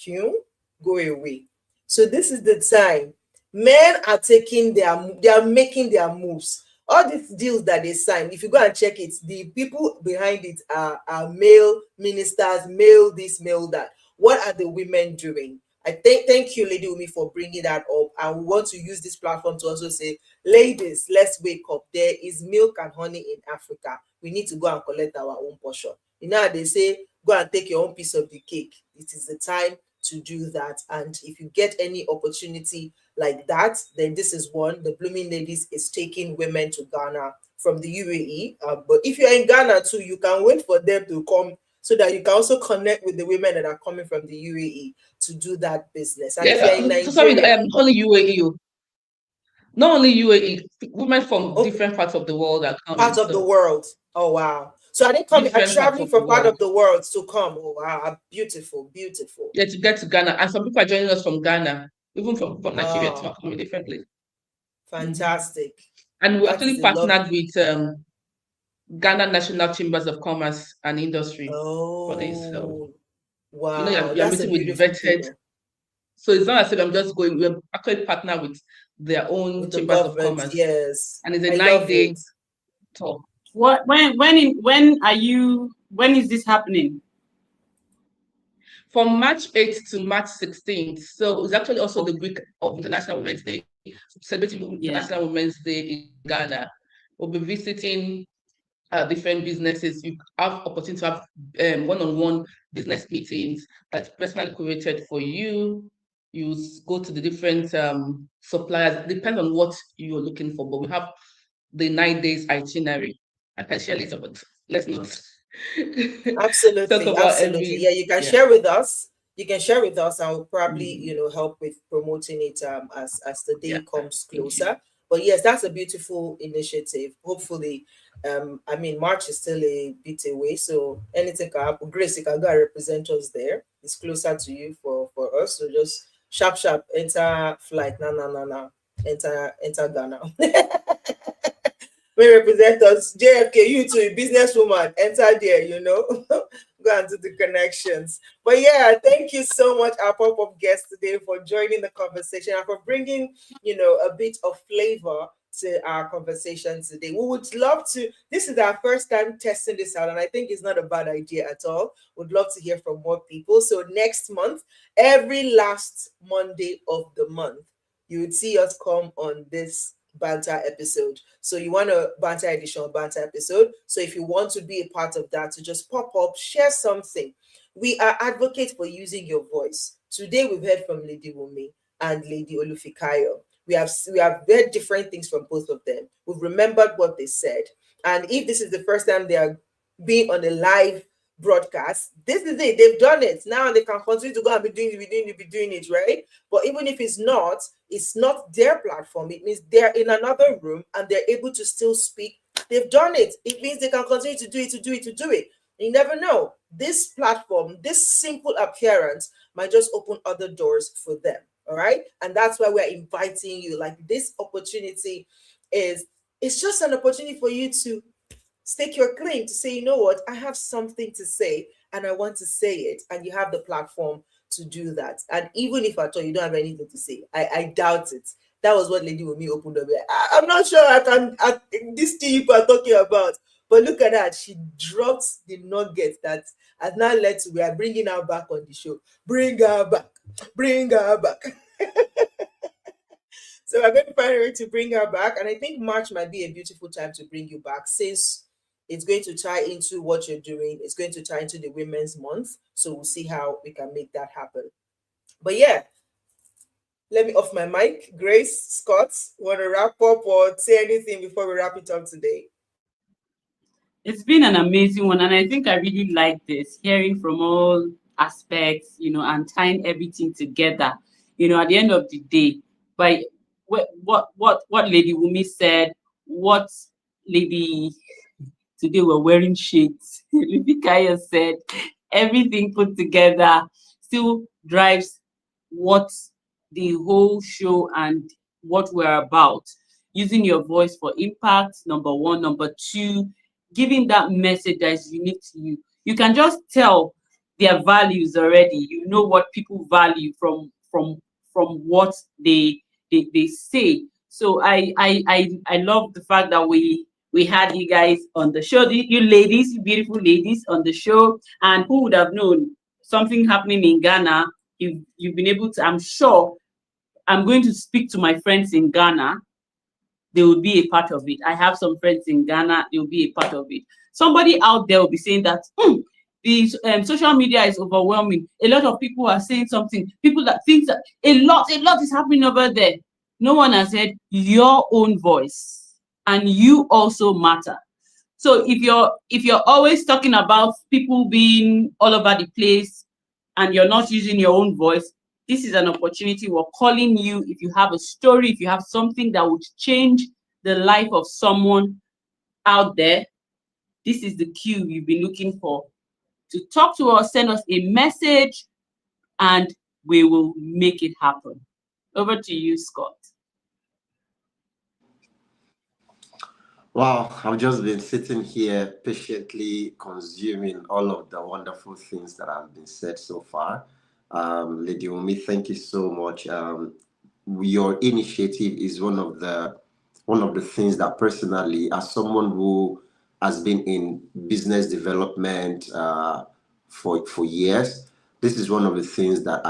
go away. So this is the time. Men are they are making their moves. All these deals that they sign, if you go and check it, the people behind it are male ministers, male this, male that. What are the women doing? Thank you, Lady Umi, for bringing that up. And we want to use this platform to also say, ladies, let's wake up. There is milk and honey in Africa. We need to go and collect our own portion. They say, go and take your own piece of the cake. It is the time to do that. And if you get any opportunity like that, then this is one. The Blooming Ladies is taking women to Ghana from the UAE. But if you're in Ghana too, you can wait for them to come so that you can also connect with the women that are coming from the UAE to do that business. And if you're in So sorry, Nigeria, only UAE. Not only UAE, women from oh, different parts of the world are coming. part of the So world. Oh wow. So are they coming, are different parts traveling of the from part world. of the world to come? Oh wow, beautiful, beautiful. Yeah, to get to Ghana. And some people are joining us from Ghana, even from Nigeria, to Oh, from a different place. fantastic. And we That is actually a love. partnered with Ghana National Chambers of Commerce and Industry for this. So Oh, Wow, you're that's a meeting with beautiful vetted. thing. So it's not as if I'm just going, we're actually partner with their own With the chambers of government, commerce. yes. And it's a I love 9-day it. talk. When is this happening? From March 8th to March 16th. So it's actually also the week of International Women's Day, celebrating International Women's Day in Ghana. We'll be visiting different businesses. You have opportunity to have one-on-one business meetings that's personally curated for you. You go to the different suppliers, depends on what you're looking for, but we have the 9 days itinerary. I can share later, but let's not talk Absolutely, about absolutely. Yeah, every, you can yeah. share with us. You can share with us, and we'll probably, Mhm. help with promoting it as the Yeah, day comes thank you. closer. But yes, that's a beautiful initiative. Hopefully, I mean, March is still a bit away, so anything can happen. Grace, you can go and represent us there. It's closer to you for us. So just sharp, enter flight. No. Enter Ghana. May represent us. JFK, you too, a businesswoman, enter there, go and do the connections. But yeah, thank you so much, our pop-up guest today, for joining the conversation and for bringing, a bit of flavor to our conversation today. We would love to, this is our first time testing this out, and I think it's not a bad idea at all. Would love to hear from more people. So next month, every last Monday of the month, you would see us come on this banter episode. So you want a banter edition, banter episode. So if you want to be a part of that, to just pop up, share something. We are advocates for using your voice. Today we've heard from Lady Wumi and Lady Olufikayo. We have heard different things from both of them. We've remembered what they said. And if this is the first time they are being on a live broadcast, this is it. They've done it. Now they can continue to go and be doing it, right? But even if it's not their platform. It means they're in another room and they're able to still speak. They've done it. It means they can continue to do it. You never know. This platform, this simple appearance might just open other doors for them. All right. And that's why we're inviting you. Like, this opportunity it's just an opportunity for you to stake your claim, to say, you know what, I have something to say and I want to say it. And you have the platform to do that. And even if at all you don't have anything to say, I doubt it. That was what Lady Wumi opened up with. I'm not sure this thing you are talking about. But look at that. She dropped the nugget that has now led to, we are bringing her back on the show. Bring her back. Bring her back. So we're going to find a way to bring her back. And I think March might be a beautiful time to bring you back, since it's going to tie into what you're doing. It's going to tie into the Women's Month. So we'll see how we can make that happen. But yeah, let me off my mic. Grace, Scott, want to wrap up or say anything before we wrap it up today? It's been an amazing one, and I think I really like this, hearing from all aspects, and tying everything together. At the end of the day, by what Lady Wumi said, what Lady today we're wearing shades. Kaya said, everything put together still drives what the whole show and what we're about. Using your voice for impact, number one. Number two, giving that message that is unique to you. You can just tell their values already. You know what people value from what they say. So I love the fact that we had you guys on the show, you ladies, you beautiful ladies on the show. And who would have known something happening in Ghana? You've been able to, I'm sure, I'm going to speak to my friends in Ghana. They will be a part of it. I have some friends in Ghana, they will be a part of it. Somebody out there will be saying that the social media is overwhelming. A lot of people are saying something. People that think that a lot is happening over there. No one has heard your own voice, and you also matter. So if you're always talking about people being all over the place and you're not using your own voice, this is an opportunity. We're calling you. If you have a story, if you have something that would change the life of someone out there, this is the cue you've been looking for. To talk to us, send us a message, and we will make it happen. Over to you, Scott. Wow, I've just been sitting here patiently consuming all of the wonderful things that have been said so far. Lady Umi, thank you so much. Your initiative is one of the things that personally, as someone who has been in business development for years, this is one of the things that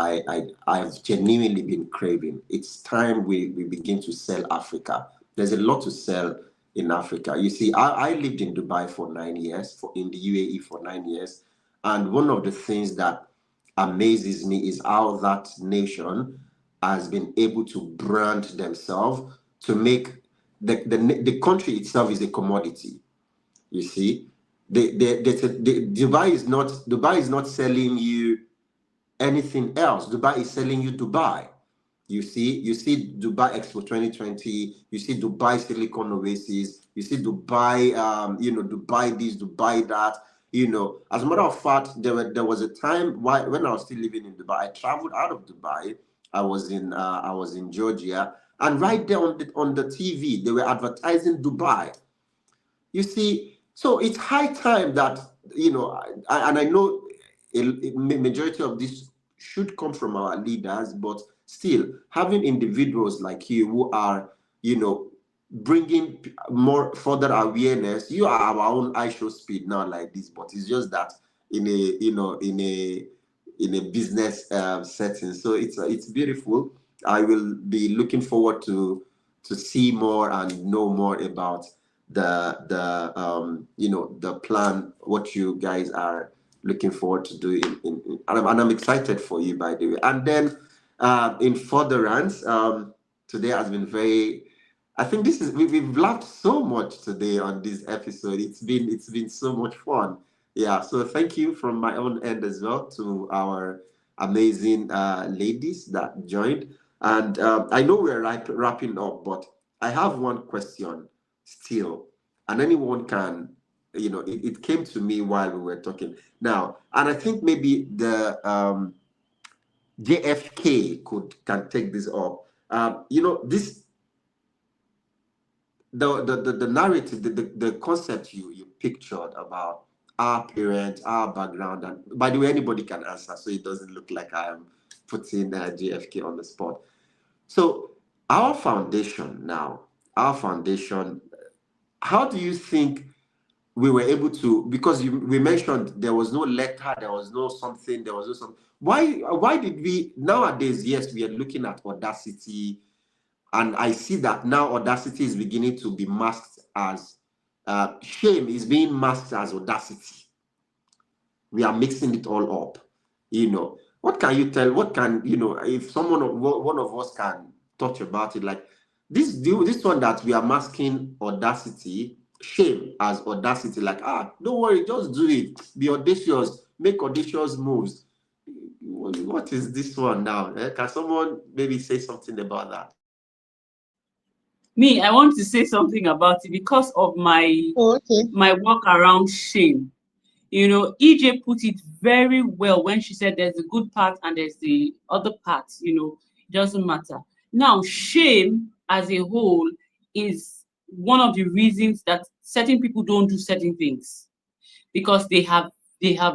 I've genuinely been craving. It's time we begin to sell Africa. There's a lot to sell in Africa. You see, I lived in Dubai for 9 years, in the UAE for 9 years, and one of the things that amazes me is how that nation has been able to brand themselves to make the country itself is a commodity. You see, Dubai is not selling you anything else. Dubai is selling you Dubai. You see Dubai Expo 2020, you see Dubai Silicon Oasis, you see Dubai, Dubai this, Dubai that. As a matter of fact, there was a time when I was still living in Dubai, I traveled out of Dubai. I was in Georgia, and right there on the TV, they were advertising Dubai. You see, so it's high time that, and I know a majority of this should come from our leaders, but still having individuals like you who are, bringing more further awareness. You are our own iShow speed now like this, but it's just that in a, in a business setting. So it's beautiful. I will be looking forward to see more and know more about the plan, what you guys are looking forward to do and I'm excited for you, by the way. And then in furtherance, today has been very, I think we've laughed so much today on this episode. It's been so much fun. Yeah, so thank you from my own end as well to our amazing ladies that joined. And I know we're wrapping up, but I have one question still, and anyone can, it came to me while we were talking now, and I think maybe the JFK can take this up. This the narrative, the concept you pictured about our parents, our background, and by the way, anybody can answer, so it doesn't look like I am putting JFK on the spot. So our foundation now, how do you think we were able to, because we mentioned there was no letter, there was no something, there was no something. Why did we, nowadays, yes, we are looking at Audacity, and I see that now Audacity is beginning to be masked as, shame is being masked as Audacity. We are mixing it all up. What can you tell, if one of us can touch about it, like this one that we are masking Audacity, shame as Audacity, like, don't worry, just do it, be audacious, make audacious moves. What is this one now? Can someone maybe say something about that? Me, I want to say something about it because of my my work around shame. EJ put it very well when she said there's a good part and there's the other part, it doesn't matter. Now, shame as a whole is one of the reasons that certain people don't do certain things, because they have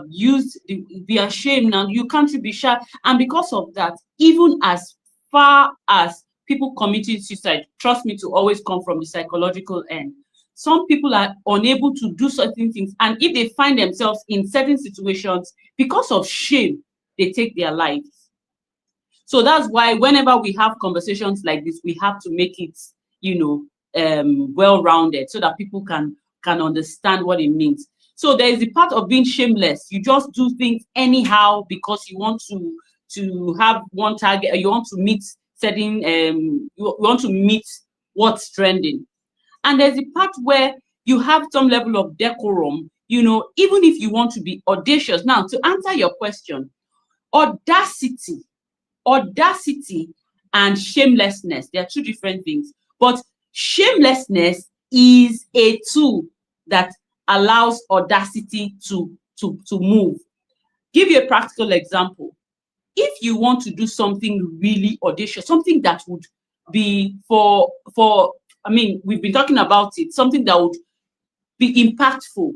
used the ashamed. Now you can't be shy, and because of that, even as far as people committing suicide, trust me, to always come from the psychological end. Some people are unable to do certain things, and if they find themselves in certain situations because of shame, they take their lives. So that's why whenever we have conversations like this, we have to make it, well-rounded, so that people can understand what it means. So there is the part of being shameless. You just do things anyhow because you want to have one target, or you want to meet certain you want to meet what's trending. And there's a part where you have some level of decorum, even if you want to be audacious. Now, to answer your question, audacity and shamelessness, they are two different things. But shamelessness is a tool that allows audacity to move. Give you a practical example. If you want to do something really audacious, something that would be for I mean, we've been talking about it, something that would be impactful,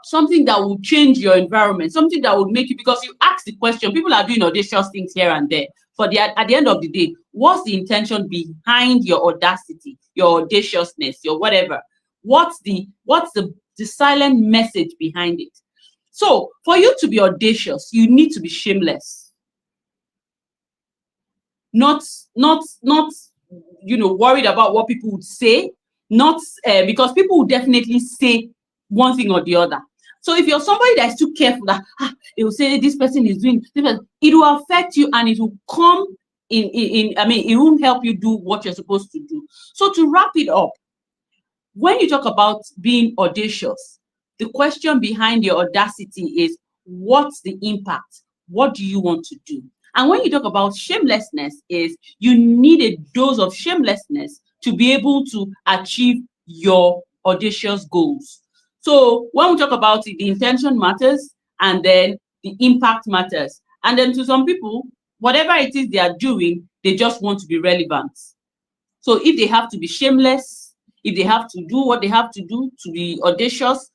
something that would change your environment, something that would make you, because you ask the question, people are doing audacious things here and there. At the end of the day, what's the intention behind your audacity, your audaciousness, your whatever? What's the silent message behind it? So for you to be audacious, you need to be shameless. Not worried about what people would say, not because people will definitely say one thing or the other. So if you're somebody that's too careful that they will say this person is doing this, it will affect you and it will come in. I mean, it won't help you do what you're supposed to do. So to wrap it up, when you talk about being audacious, the question behind your audacity is, what's the impact? What do you want to do? And when you talk about shamelessness, is you need a dose of shamelessness to be able to achieve your audacious goals. So when we talk about it, the intention matters, and then the impact matters. And then to some people, whatever it is they are doing, they just want to be relevant. So if they have to be shameless, if they have to do what they have to do to be audacious,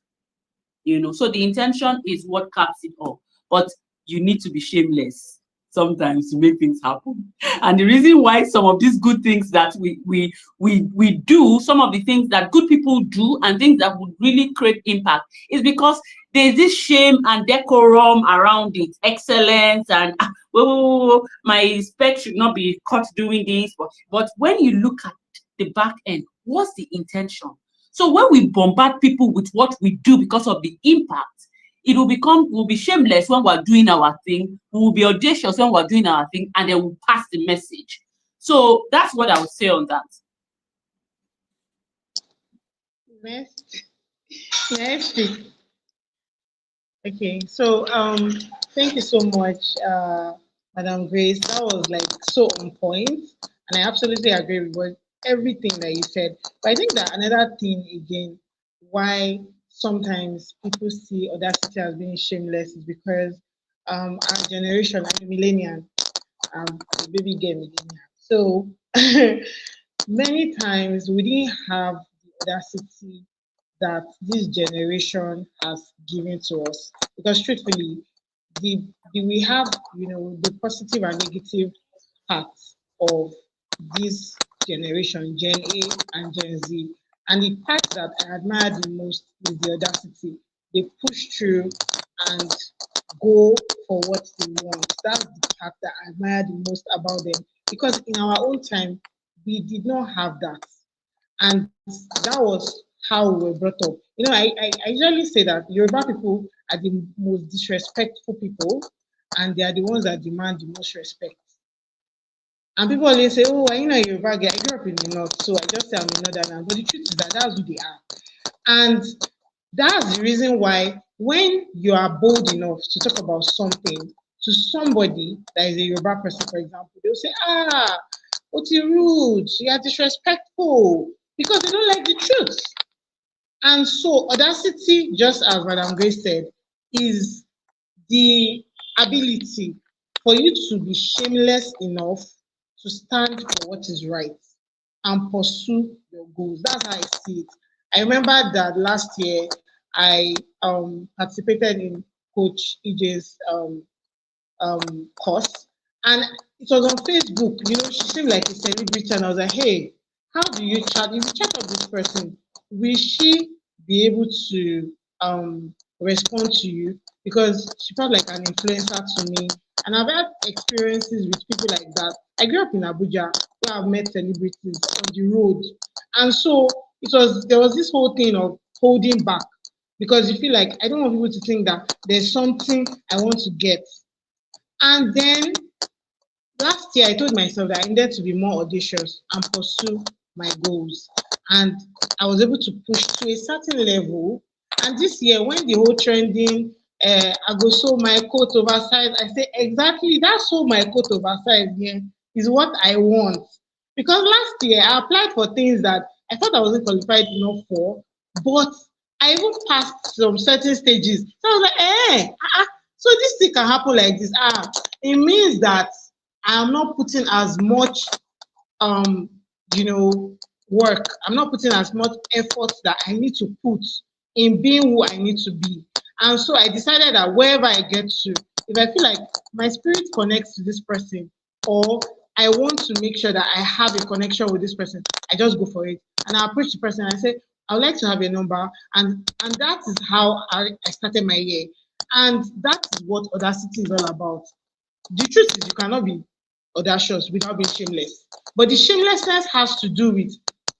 so the intention is what caps it off. But you need to be shameless sometimes to make things happen. And the reason why some of these good things that we do, some of the things that good people do and things that would really create impact, is because there's this shame and decorum around it, excellence, and my spec should not be caught doing this. But when you look at the back end, what's the intention? So when we bombard people with what we do because of the impact, we'll be shameless when we're doing our thing, we'll be audacious when we're doing our thing, and then we'll pass the message. So that's what I would say on that. Next. Okay, so thank you so much, Madam Grace. That was like so on point, and I absolutely agree with everything that you said. But I think that another thing again, why sometimes people see audacity as being shameless, is because our generation, like millennial, the baby girl millennial. So many times we didn't have the audacity that this generation has given to us. Because truthfully, we have, the positive and negative parts of this generation, Gen A and Gen Z. And the part that I admire the most is the audacity. They push through and go for what they want. That's the part that I admire the most about them. Because in our own time, we did not have that. And that was how we were brought up. I usually say that Yoruba people are the most disrespectful people, and they are the ones that demand the most respect. And people always say, "Oh, Yoruba girl. I grew up in the north, so I just say I'm a northerner." But the truth is that that's who they are, and that's the reason why when you are bold enough to talk about something to somebody that is a Yoruba person, for example, they'll say, "What's rude? You are disrespectful," because they don't like the truth. And so audacity, just as Madam Grace said, is the ability for you to be shameless enough to stand for what is right and pursue your goals. That's how I see it. I remember that last year I participated in Coach EJ's course, and it was on Facebook. She seemed like a celebrity, and I was like, "Hey, how do you chat? If you chat up this person, will she be able to respond to you?" Because she felt like an influencer to me, and I've had experiences with people like that. I grew up in Abuja, where I've met celebrities on the road, and so there was this whole thing of holding back, because you feel like I don't want people to think that there's something I want to get. And then last year, I told myself that I needed to be more audacious and pursue my goals. And I was able to push to a certain level. And this year, when the whole trending, I go sew my coat oversized, I say, exactly, that sew my coat oversized here is what I want. Because last year, I applied for things that I thought I wasn't qualified enough for, but I even passed some certain stages. So I was like, so this thing can happen like this. It means that I am not putting as much work. I'm not putting as much effort that I need to put in being who I need to be. And so I decided that wherever I get to, if I feel like my spirit connects to this person, or I want to make sure that I have a connection with this person, I just go for it. And I approach the person and I say, I would like to have a number. And that is how I started my year. And that is what audacity is all about. The truth is you cannot be audacious without being shameless. But the shamelessness has to do with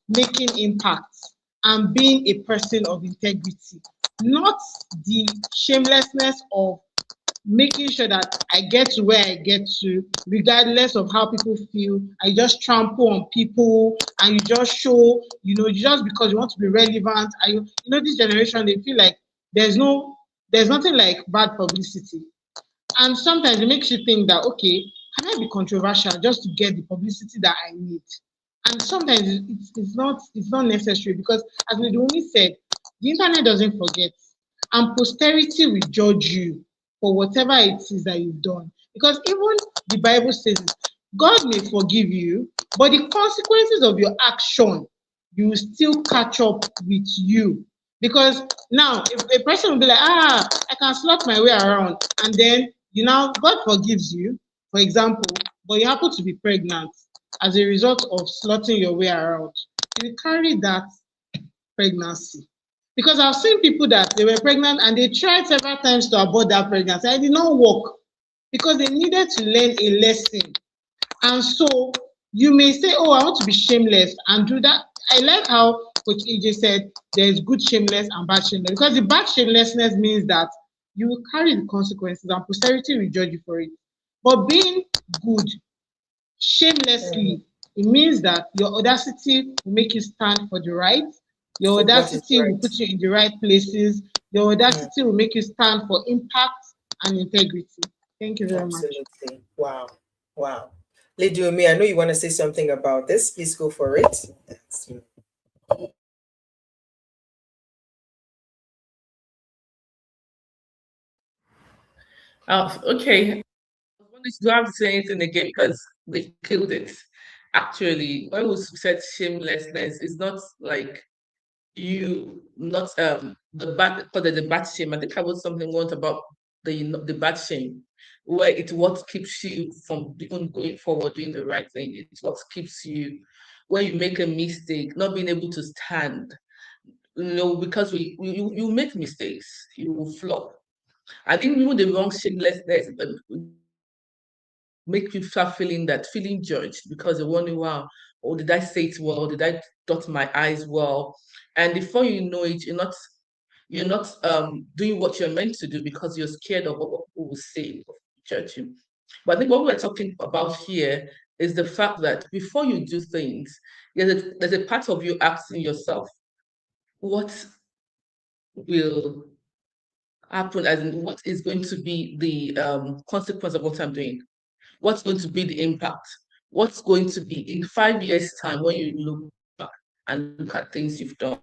making impact and being a person of integrity, not the shamelessness of making sure that I get to where I get to, regardless of how people feel. I just trample on people and you just show, just because you want to be relevant. This generation, they feel like there's nothing like bad publicity. And sometimes it makes you think that, okay, can I be controversial just to get the publicity that I need? And sometimes it's not necessary, because as Naomi said, the internet doesn't forget, and posterity will judge you for whatever it is that you've done. Because even the Bible says God may forgive you, but the consequences of your action, you will still catch up with you. Because now, if a person will be like, I can slot my way around, and then God forgives you, for example, but you happen to be pregnant as a result of slotting your way around, you will carry that pregnancy. Because I've seen people that they were pregnant and they tried several times to abort that pregnancy and it did not work, because they needed to learn a lesson. And so you may say, oh, I want to be shameless and do that. I like how Coach EJ said there's good shameless and bad shameless, because the bad shamelessness means that you will carry the consequences and posterity will judge you for it. But being good shamelessly, it means that your audacity will make you stand for the right. Your audacity will put you in the right places. Your audacity will make you stand for impact and integrity. Thank you very much. Absolutely. Wow. Lady Umi, I know you want to say something about this. Please go for it. Okay. You don't have to say anything again because they killed it. Actually, when we said shamelessness, it's not like you not the bad, because the bad shame. I think I was something once about the bad shame, where it's what keeps you from even going forward doing the right thing. It's what keeps you when you make a mistake, not being able to stand. Because you make mistakes, you will flop. I think even the wrong shamelessness make you start feeling judged, because you're wondering, wow, or did I say it well? Did I dot my I's well? And before you know it, you're not doing what you're meant to do, because you're scared of what people will say, or judge you. But I think what we're talking about here is the fact that before you do things, there's a part of you asking yourself, what will happen, as in what is going to be the consequence of what I'm doing? What's going to be the impact? What's going to be in 5 years' time when you look back and look at things you've done?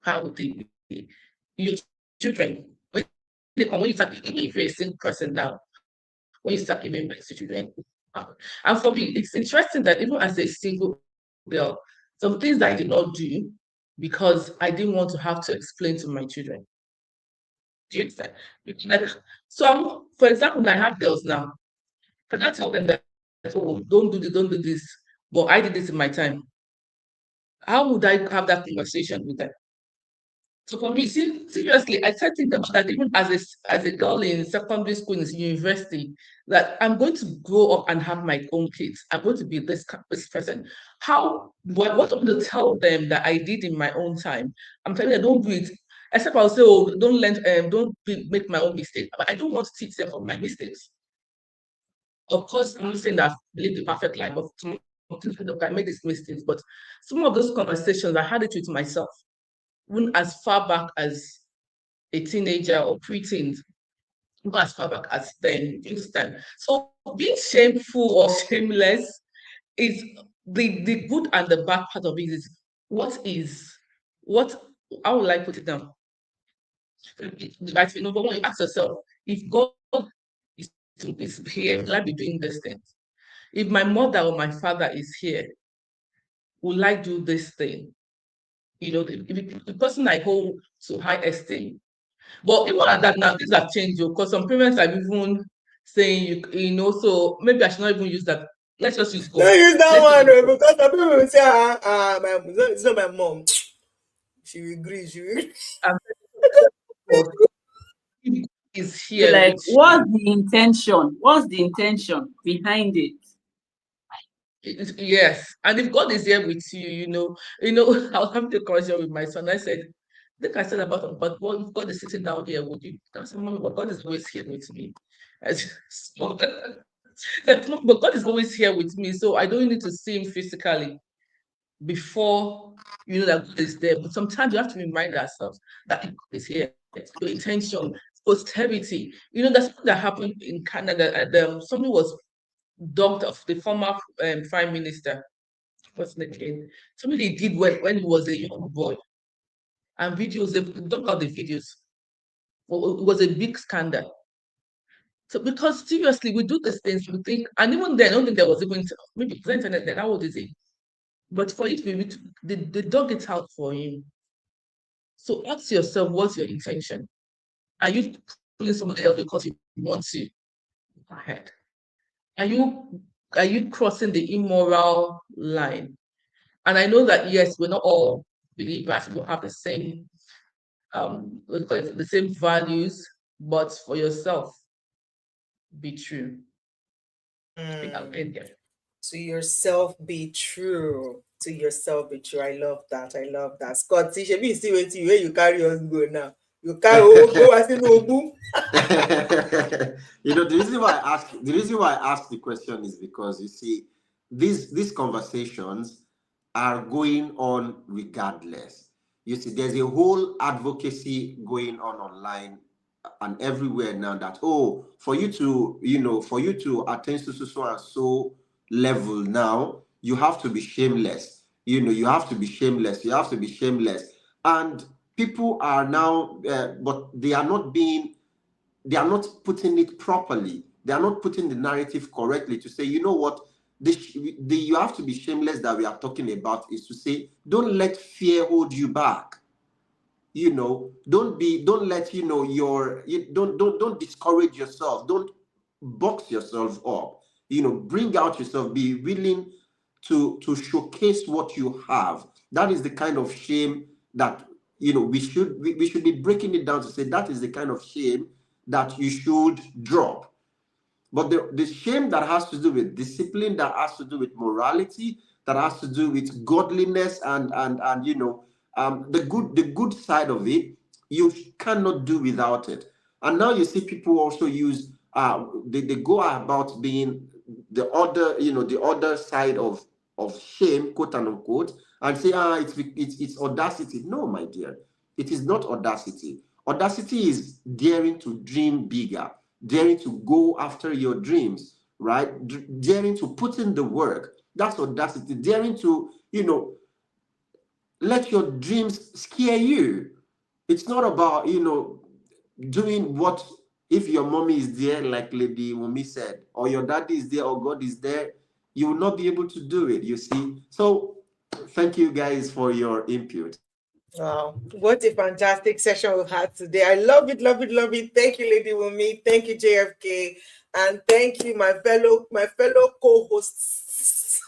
How would they be? Your children, when you start giving, if you're a single person now, when you start giving back to children. And for me, it's interesting that even as a single girl, some things that I did not do because I didn't want to have to explain to my children. Do you understand? So, for example, when I have girls now, I can't tell them that, oh, don't do this. But I did this in my time. How would I have that conversation with them? So for me, seriously, I started thinking about that even as a girl in secondary school, in university, that I'm going to grow up and have my own kids. I'm going to be this person. What I'm going to tell them that I did in my own time? I'm telling them, don't do it. Except I'll say, oh, make my own mistake. But I don't want to teach them from my mistakes. Of course, I'm not saying that I live the perfect life, but I made these mistakes. But some of those conversations, I had it with myself, even as far back as a teenager or preteen, even as far back as then, you understand? So being shameful or shameless is the good and the bad part of it is what how will I put it down? Right, number one, you ask yourself, if God is here, will I be doing this thing? If my mother or my father is here, will I do this thing? The person I hold to high esteem. But even at that now, things have changed because some parents are even saying so maybe I should not even use that. Let's just use Don't God. use that Let's one use because some people will say, it's not my mom. She will agree. She will agree. God. If God is Be here like, with you. what's the intention? What's the intention behind it? Yes, and if God is here with you, I was having a conversation with my son. I said, I said but what if God is sitting down here with you? I said, Mommy, but God is always here with me. I said, but God is always here with me, so I don't need to see him physically before you know that God is there. But sometimes you have to remind ourselves that God is here. Your intention, posterity. That's something that happened in Canada. And somebody was dumped of the former prime minister. What's the name? Somebody did when he was a young boy. And videos, they dumped out the videos. Well, it was a big scandal. So because seriously, we do these things, we think, and even then, I don't think there was even maybe the internet then. How old is it? But for it, they dug it out for him. So ask yourself, what's your intention? Are you pulling somebody else because you want to? Go ahead. Are you crossing the immoral line? And I know that yes, we're not all believers, we have the same values, but for yourself, be true. I think I'll end there. To yourself be true. To yourself be true. I love that. I love that. Scott, see, shebi you see wetin where you carry us go now. You carry go as in Obu. The reason why I asked the question is because you see, these conversations are going on regardless. You see, there's a whole advocacy going on online and everywhere now that, for you to attain so and so level now, you have to be shameless. You have to be shameless. You have to be shameless. And people are now, but they are not putting it properly. They are not putting the narrative correctly to say, you know what, you have to be shameless that we are talking about is to say, don't let fear hold you back. Don't let don't discourage yourself. Don't box yourself up. Bring out yourself. Be willing to showcase what you have. That is the kind of shame that we should be breaking it down to say that is the kind of shame that you should drop. But the shame that has to do with discipline, that has to do with morality, that has to do with godliness and the good side of it, you cannot do without it. And now you see people also use they go about being the other side of shame, quote and unquote, and say it's audacity. No, my dear, it is not audacity. Audacity is daring to dream bigger, daring to go after your dreams, right? Daring to put in the work. That's audacity. Daring to, let your dreams scare you. It's not about, doing what, if your mommy is there, like Lady Wumi said, or your daddy is there, or God is there, you will not be able to do it, you see. So thank you guys for your input. Wow, what a fantastic session we've had today. I love it, love it, love it. Thank you, Lady Wumi. Thank you, JFK. And thank you, my fellow co-hosts.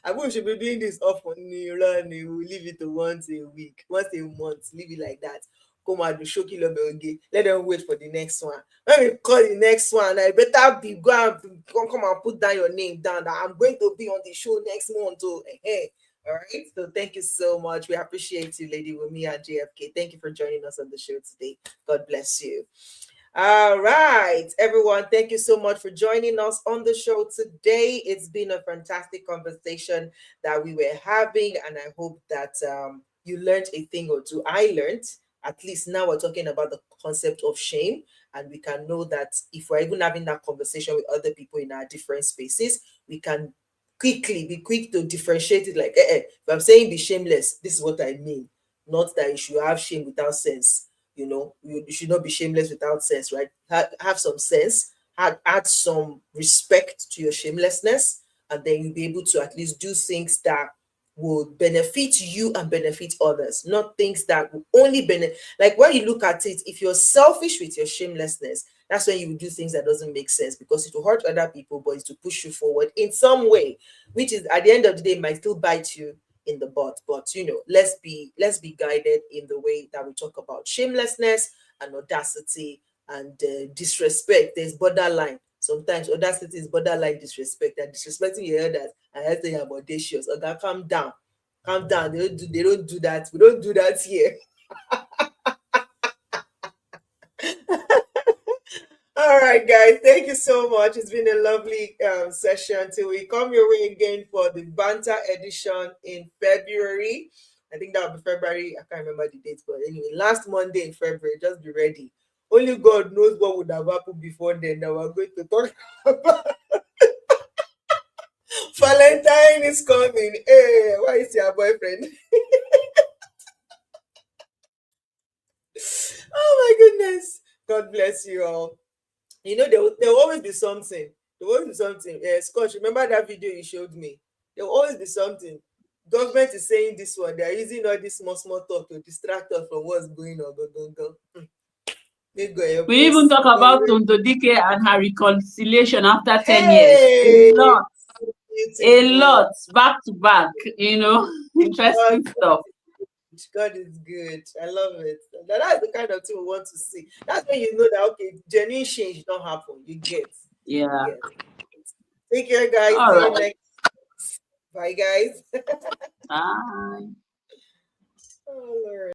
I wish we should be doing this often. We leave it to once a week, once a month, leave it like that. Come and do Shoki Lobelge. Let them wait for the next one. When we call the next one, I better be come and put down your name down that I'm going to be on the show next month. Oh, hey. All right. So thank you so much. We appreciate you, Lady Wumi and JFK. Thank you for joining us on the show today. God bless you. All right, everyone. Thank you so much for joining us on the show today. It's been a fantastic conversation that we were having, and I hope that you learned a thing or two. I learned, at least now we're talking about the concept of shame, and we can know that if we're even having that conversation with other people in our different spaces, we can be quick to differentiate it like, if I'm saying be shameless, this is what I mean. Not that you should have shame without sense. You should not be shameless without sense, right? Have some sense, add some respect to your shamelessness, and then you'll be able to at least do things that will benefit you and benefit others, not things that will only benefit. Like when you look at it, if you're selfish with your shamelessness, that's when you will do things that doesn't make sense, because it will hurt other people, but it's to push you forward in some way, which is at the end of the day might still bite you in the butt. But let's be guided in the way that we talk about shamelessness and audacity and disrespect. There's borderline. Sometimes audacity is borderline disrespect. They're disrespecting your elders and I say I'm audacious. Okay, calm down. Calm down. They don't do that. We don't do that here. All right, guys. Thank you so much. It's been a lovely session. Till we come your way again for the Banter Edition in February. I think that'll be February. I can't remember the date, but anyway, last Monday in February. Just be ready. Only God knows what would have happened before then. Now we're going to talk about Valentine is coming. Hey, why is your boyfriend? Oh my goodness. God bless you all. There will always be something. There will always be something. Scott, remember that video you showed me? There will always be something. Government is saying this one. They are using all this small talk to distract us from what's going on. Go. We even talk about Tondodike and her reconciliation after 10 Hey! years. A lot. Beautiful. A lot. Back to back. Interesting stuff. God is good. I love it. That's the kind of thing we want to see. That's when you know that, okay, genuine change don't happen. You get. Yeah. You get. Take care, guys. All See you right. next. Bye, guys. Bye. Oh, Lord.